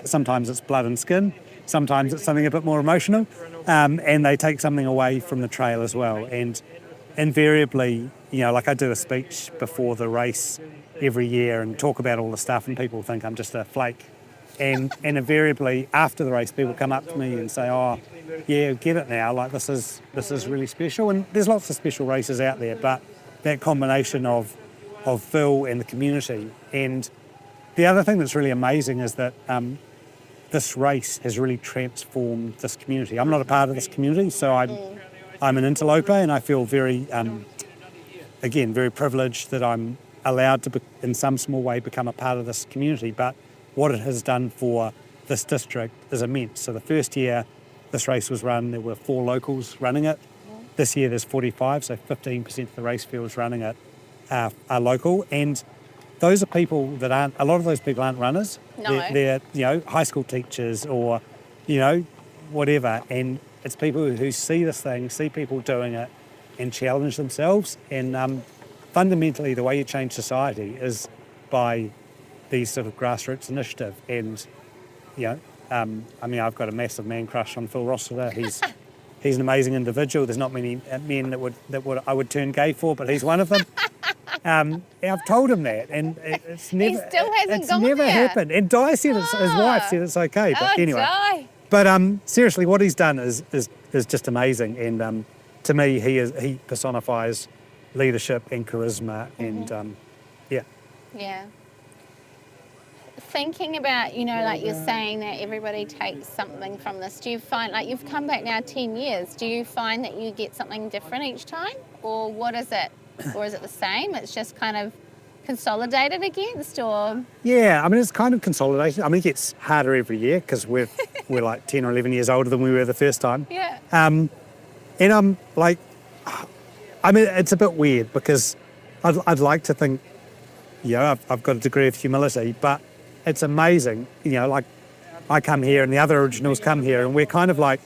sometimes it's blood and skin, sometimes it's something a bit more emotional, and they take something away from the trail as well. And invariably, like I do a speech before the race every year and talk about all the stuff, and people think I'm just a flake. And invariably after the race, people come up to me and say, "Oh, yeah, get it now. Like this is really special." And there's lots of special races out there, but that combination of Phil and the community. And the other thing that's really amazing is that this race has really transformed this community. I'm not a part of this community, so I'm an interloper, and I feel very, very privileged that I'm allowed to, in some small way, become a part of this community. But what it has done for this district is immense. So the first year this race was run, there were 4 locals running it. This year there's 45, so 15% of the race fields running it are local. And those are people that a lot of those people aren't runners. No. They're high school teachers or, whatever. And it's people who see this thing, see people doing it and challenge themselves. And fundamentally, the way you change society is by these sort of grassroots initiative. And, I've got a massive man crush on Phil Rossiter. He's an amazing individual. There's not many men that I would turn gay for, but he's one of them. I've told him that, and it's never. He still hasn't gone there. Happened. And Di said his wife said it's okay. But anyway. Di. But seriously, what he's done is just amazing. And to me, he personifies leadership and charisma. And yeah. Thinking about, like you're saying that everybody takes something from this, do you find, like you've come back now 10 years, do you find that you get something different each time? Or what is it? Or is it the same? It's just kind of consolidated against, or? Yeah, it's kind of consolidated. It gets harder every year because we're like 10 or 11 years older than we were the first time. Yeah. And I'm like, it's a bit weird because I'd like to think, I've got a degree of humility, but it's amazing, like I come here and the other originals come here and we're kind of like,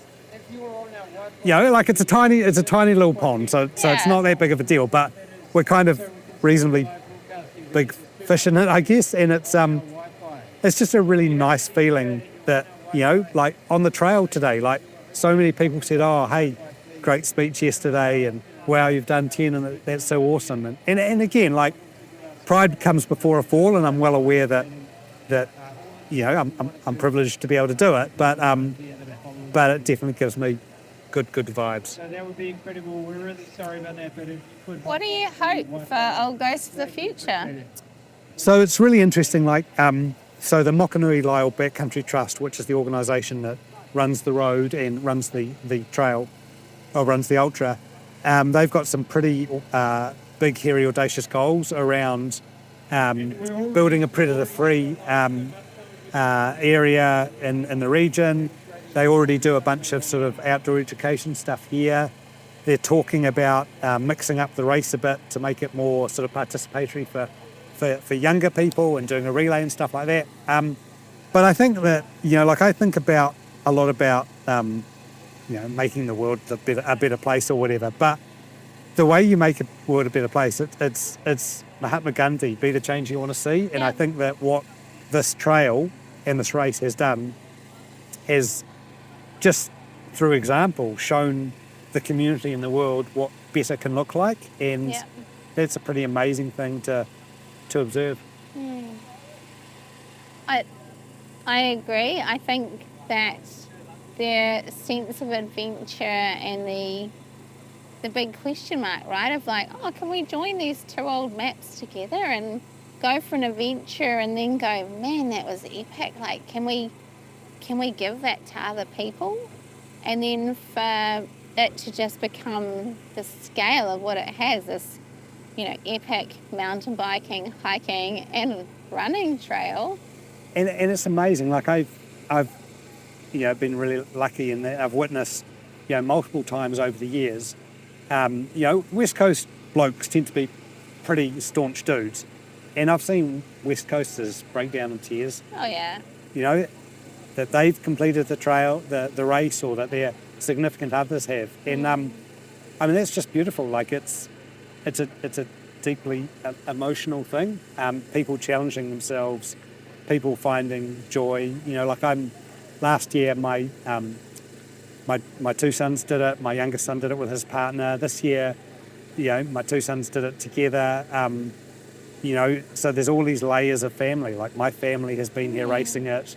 like it's a tiny little pond, so it's not that big of a deal, but we're kind of reasonably big fish in it, I guess, and it's just a really nice feeling that, like on the trail today, like so many people said, "Oh, hey, great speech yesterday," and "Wow, you've done 10, and that's so awesome." And again, like pride comes before a fall, and I'm well aware that I'm privileged to be able to do it, but it definitely gives me good vibes. So that would be incredible. We're really sorry about that, but it could. What do you hope for Old Ghost for the future? So it's really interesting, like so the Mokanui Lyle Backcountry Trust, which is the organisation that runs the road and runs the trail, or runs the ultra, they've got some pretty big, hairy, audacious goals around building a predator-free area in the region. They already do a bunch of sort of outdoor education stuff here. They're talking about mixing up the race a bit to make it more sort of participatory for for younger people and doing a relay and stuff like that. But I think that, like I think about a lot about, making the world a better place or whatever. But the way you make a world a better place, it's Mahatma Gandhi, be the change you want to see. And I think that what this trail and this race has done is just through example shown the community in the world what better can look like. And that's a pretty amazing thing to observe. I agree. I think that their sense of adventure and the big question mark, right, of like, oh, can we join these two old maps together and go for an adventure and then go, man, that was epic. Like, can we give that to other people? And then for it to just become the scale of what it has, this, epic mountain biking, hiking and running trail. And it's amazing. Like I've been really lucky in that I've witnessed, multiple times over the years. West Coast blokes tend to be pretty staunch dudes, and I've seen West Coasters break down in tears. Oh yeah. That they've completed the trail, the race, or that their significant others have, and that's just beautiful. Like it's a deeply emotional thing. People challenging themselves. People finding joy, last year my two sons did it, my youngest son did it with his partner. This year, my two sons did it together. So there's all these layers of family. Like my family has been here racing it,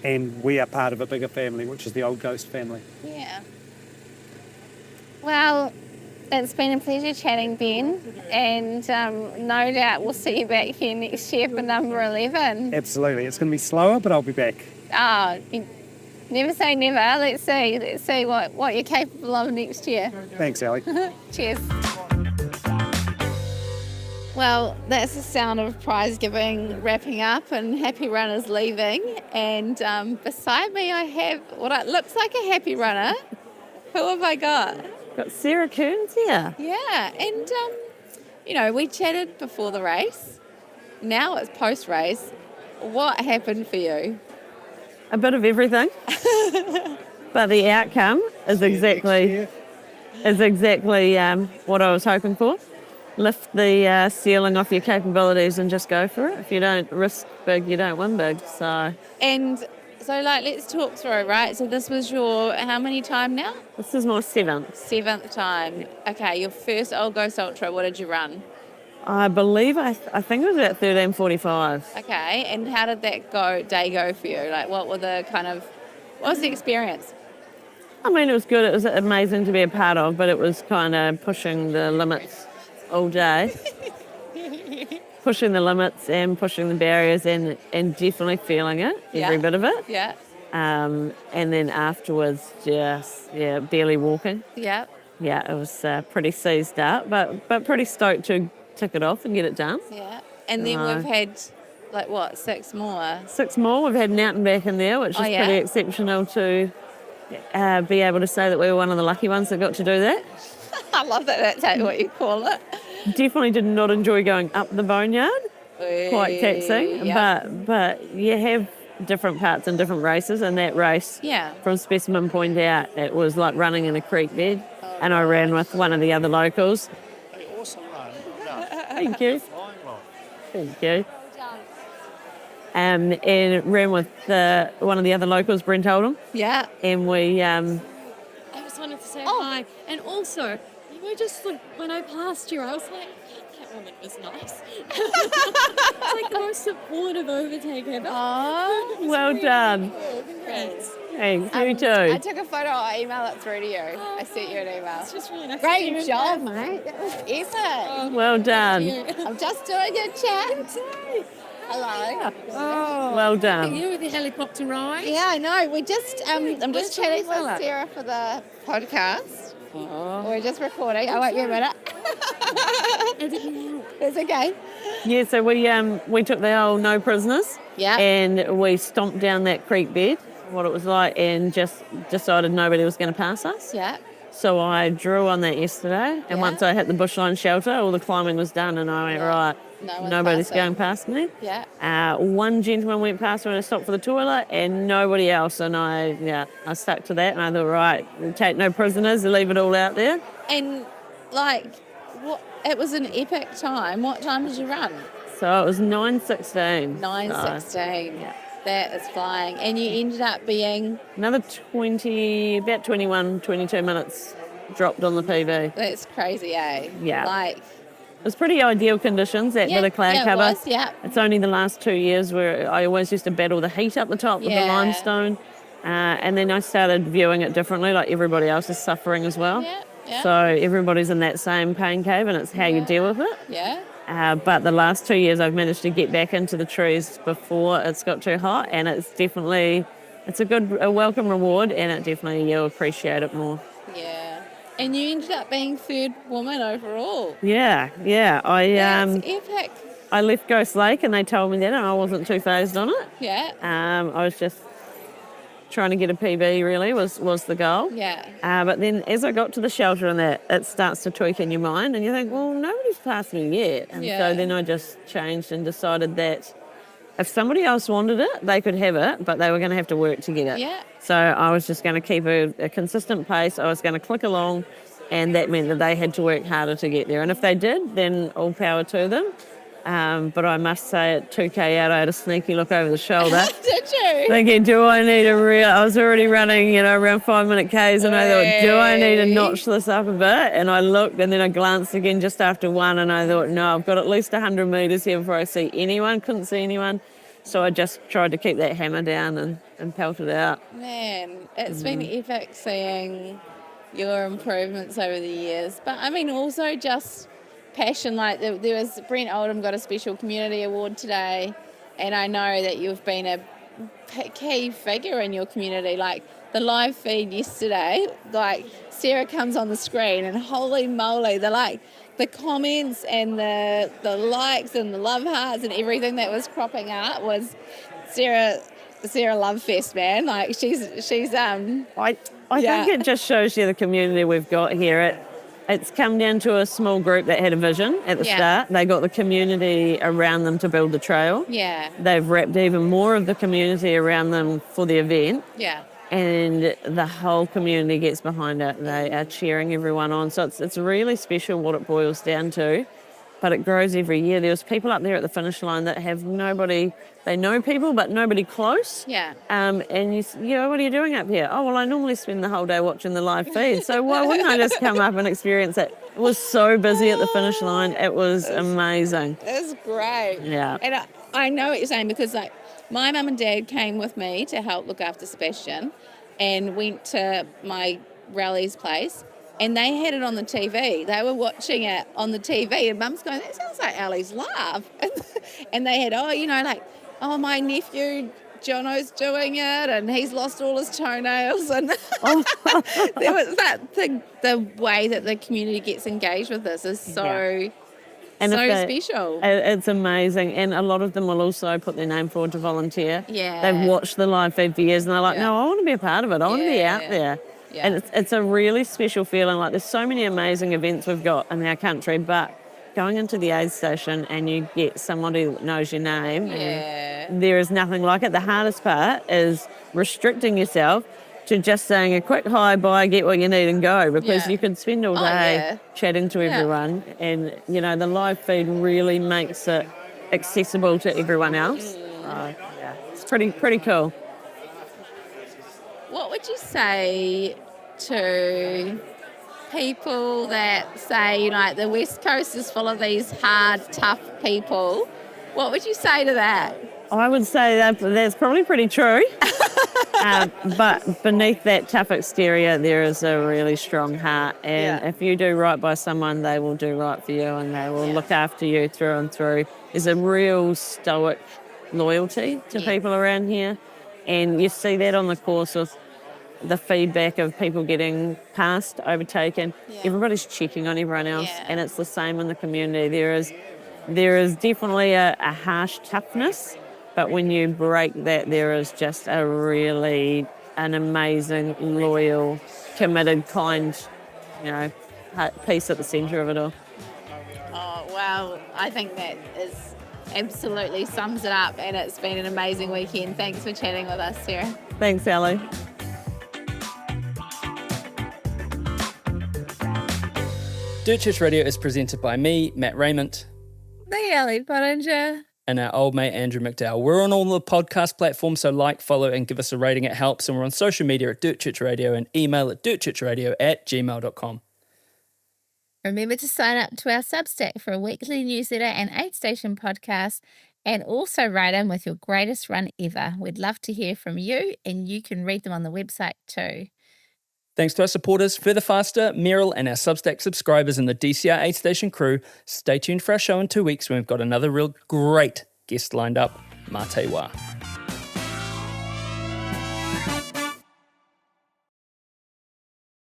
and we are part of a bigger family, which is the Old Ghost family. Yeah. Well, it's been a pleasure chatting, Ben, and no doubt we'll see you back here next year for number 11. Absolutely. It's going to be slower, but I'll be back. Oh, never say never. Let's see what you're capable of next year. Thanks, Ali. Cheers. Well, that's the sound of prize giving wrapping up and happy runners leaving. And beside me I have what looks like a happy runner. Who have I got? Got Sarah Kearns here. Yeah, and we chatted before the race. Now it's post-race. What happened for you? A bit of everything. But the outcome is exactly what I was hoping for. Lift the ceiling off your capabilities and just go for it. If you don't risk big, you don't win big. So let's talk through, right? So this was your, how many time now? This is my seventh time. Okay, your first Old Ghost Ultra, what did you run? I believe, I think it was about 13:45. Okay, and how did that day go for you? Like, what was the experience? I mean, it was good. It was amazing to be a part of, but it was kind of pushing the limits all day. Pushing the limits and pushing the barriers and definitely feeling it, every bit of it. Yeah. And then afterwards, barely walking. Yeah. Yeah, it was pretty seized up, but pretty stoked to tick it off and get it done. Yeah. And then we've had, 6 more? 6 more. We've had Mountain back in there, which is pretty exceptional to be able to say that we were one of the lucky ones that got to do that. I love that that's what you call it. Definitely did not enjoy going up the boneyard. Quite taxing. Yeah. But you have different parts in different races, and that race from Specimen Point out, it was like running in a creek bed. And I ran with one of the other locals. Awesome run. Thank you. Thank you. And ran with one of the other locals, Brent Oldham. Yeah. And we... I just wanted to say hi. And also, just when I passed you, I was like, that woman was nice. It's like the most supportive overtake ever. Oh, well done. Cool. Congrats. Thanks, you too. I took a photo, I'll email it through to you. I sent you an email. It's just really nice. Great job, mate. That was epic. Well done. I'm just doing a chat. Hello. Oh, well done. You with the helicopter ride? Yeah, I know. I'm just chatting with Sarah for the podcast. Oh. We're just recording. I won't be a minute. It's okay. Yeah, so we took the old no prisoners. Yeah. And we stomped down that creek bed, what it was like, and just decided nobody was going to pass us. Yeah. So I drew on that yesterday, and once I hit the bushline shelter, all the climbing was done, and I went, right, nobody's going past me. Yeah. One gentleman went past when I stopped for the toilet, and nobody else, and I stuck to that, and I thought, right, we'll take no prisoners, leave it all out there. And it was an epic time. What time did you run? So it was 9:16. 9:16. That is flying. And you ended up being? Another about 21, 22 minutes dropped on the PB. That's crazy, eh? Yeah. It was pretty ideal conditions, that bit of cloud cover. It was, yeah. It's only the last 2 years where I always used to battle the heat up the top with the limestone. And then I started viewing it differently, like everybody else is suffering as well. Yeah. So everybody's in that same pain cave, and it's how you deal with it. Yeah. But the last 2 years I've managed to get back into the trees before it's got too hot, and it's a welcome reward, and it definitely, you'll appreciate it more. Yeah. And you ended up being third woman overall. Yeah. That's epic. I left Ghost Lake and they told me that, and I wasn't too phased on it. Yeah. I was just trying to get a PB really was the goal. Yeah. But then as I got to the shelter and that, it starts to tweak in your mind and you think, well, nobody's passed me yet. And so then I just changed and decided that if somebody else wanted it, they could have it, but they were going to have to work to get it. Yeah. So I was just going to keep a consistent pace. I was going to click along, and that meant that they had to work harder to get there. And if they did, then all power to them. But I must say, at 2K out, I had a sneaky look over the shoulder. Did you? Thinking, do I need I was already running, around 5-minute Ks, and I thought, do I need to notch this up a bit? And I looked, and then I glanced again just after 1, and I thought, no, I've got at least 100 metres here before I see anyone. Couldn't see anyone. So I just tried to keep that hammer down and pelt it out. Man, it's been epic seeing your improvements over the years. But I mean, also just passion. Like there was Brent Oldham got a special community award today, and I know that you've been a key figure in your community. Like the live feed yesterday, like Sarah comes on the screen, and holy moly, the comments and the likes and the love hearts and everything that was cropping up was Sarah Love Fest, man. Like she's I think it just shows you the community we've got here. It's come down to a small group that had a vision at the start. They got the community around them to build the trail. Yeah. They've wrapped even more of the community around them for the event. Yeah. And the whole community gets behind it. They are cheering everyone on. So it's really special what it boils down to. But it grows every year. There was people up there at the finish line that have nobody, they know people, but nobody close. Yeah. And what are you doing up here? Oh, well, I normally spend the whole day watching the live feed. So why wouldn't I just come up and experience it? It was so busy at the finish line. It was amazing. It was great. Yeah. And I know what you're saying because my mum and dad came with me to help look after Sebastian and went to my rally's place. And they had it on the TV. They were watching it on the TV. And Mum's going, that sounds like Ali's laugh. And they had, my nephew Jono's doing it and he's lost all his toenails. And there was the way that the community gets engaged with this is so special. It's amazing. And a lot of them will also put their name forward to volunteer. Yeah. They've watched the live feed for years and they're like, no, I want to be a part of it. I want to be out there. Yeah. And it's a really special feeling. Like there's so many amazing events we've got in our country, but going into the aid station and you get somebody that knows your name, and there is nothing like it. The hardest part is restricting yourself to just saying a quick hi, bye, get what you need and go, because you can spend all day chatting to everyone, and the live feed really makes it accessible to everyone else. It's pretty cool. What would you say to people that say, the West Coast is full of these hard, tough people? What would you say to that? I would say that's probably pretty true. But beneath that tough exterior, there is a really strong heart. And if you do right by someone, they will do right for you and they will look after you through and through. There's a real stoic loyalty to people around here. And you see that on the course with the feedback of people getting passed, overtaken. Everybody's checking on everyone else, and it's the same in the community. There is definitely a harsh toughness, but when you break that, there is just an amazing, loyal, committed, kind peace at the centre of it all. Oh, wow. I think that is absolutely sums it up, and it's been an amazing weekend. Thanks for chatting with us, Sarah. Thanks, Ali. Dirt Church Radio is presented by me, Matt Raymond, The Ali Pottinger. and our old mate Andrew McDowell. We're on all the podcast platforms, so like, follow, and give us a rating. It helps. And we're on social media at Dirt Church Radio and email at dirtchurchradio@gmail.com. Remember to sign up to our Substack for a weekly newsletter and aid station podcast, and also write in with your greatest run ever. We'd love to hear from you, and you can read them on the website too. Thanks to our supporters, Further Faster, Meryl, and our Substack subscribers and the DCR aid station crew. Stay tuned for our show in 2 weeks when we've got another real great guest lined up. Mā te wā.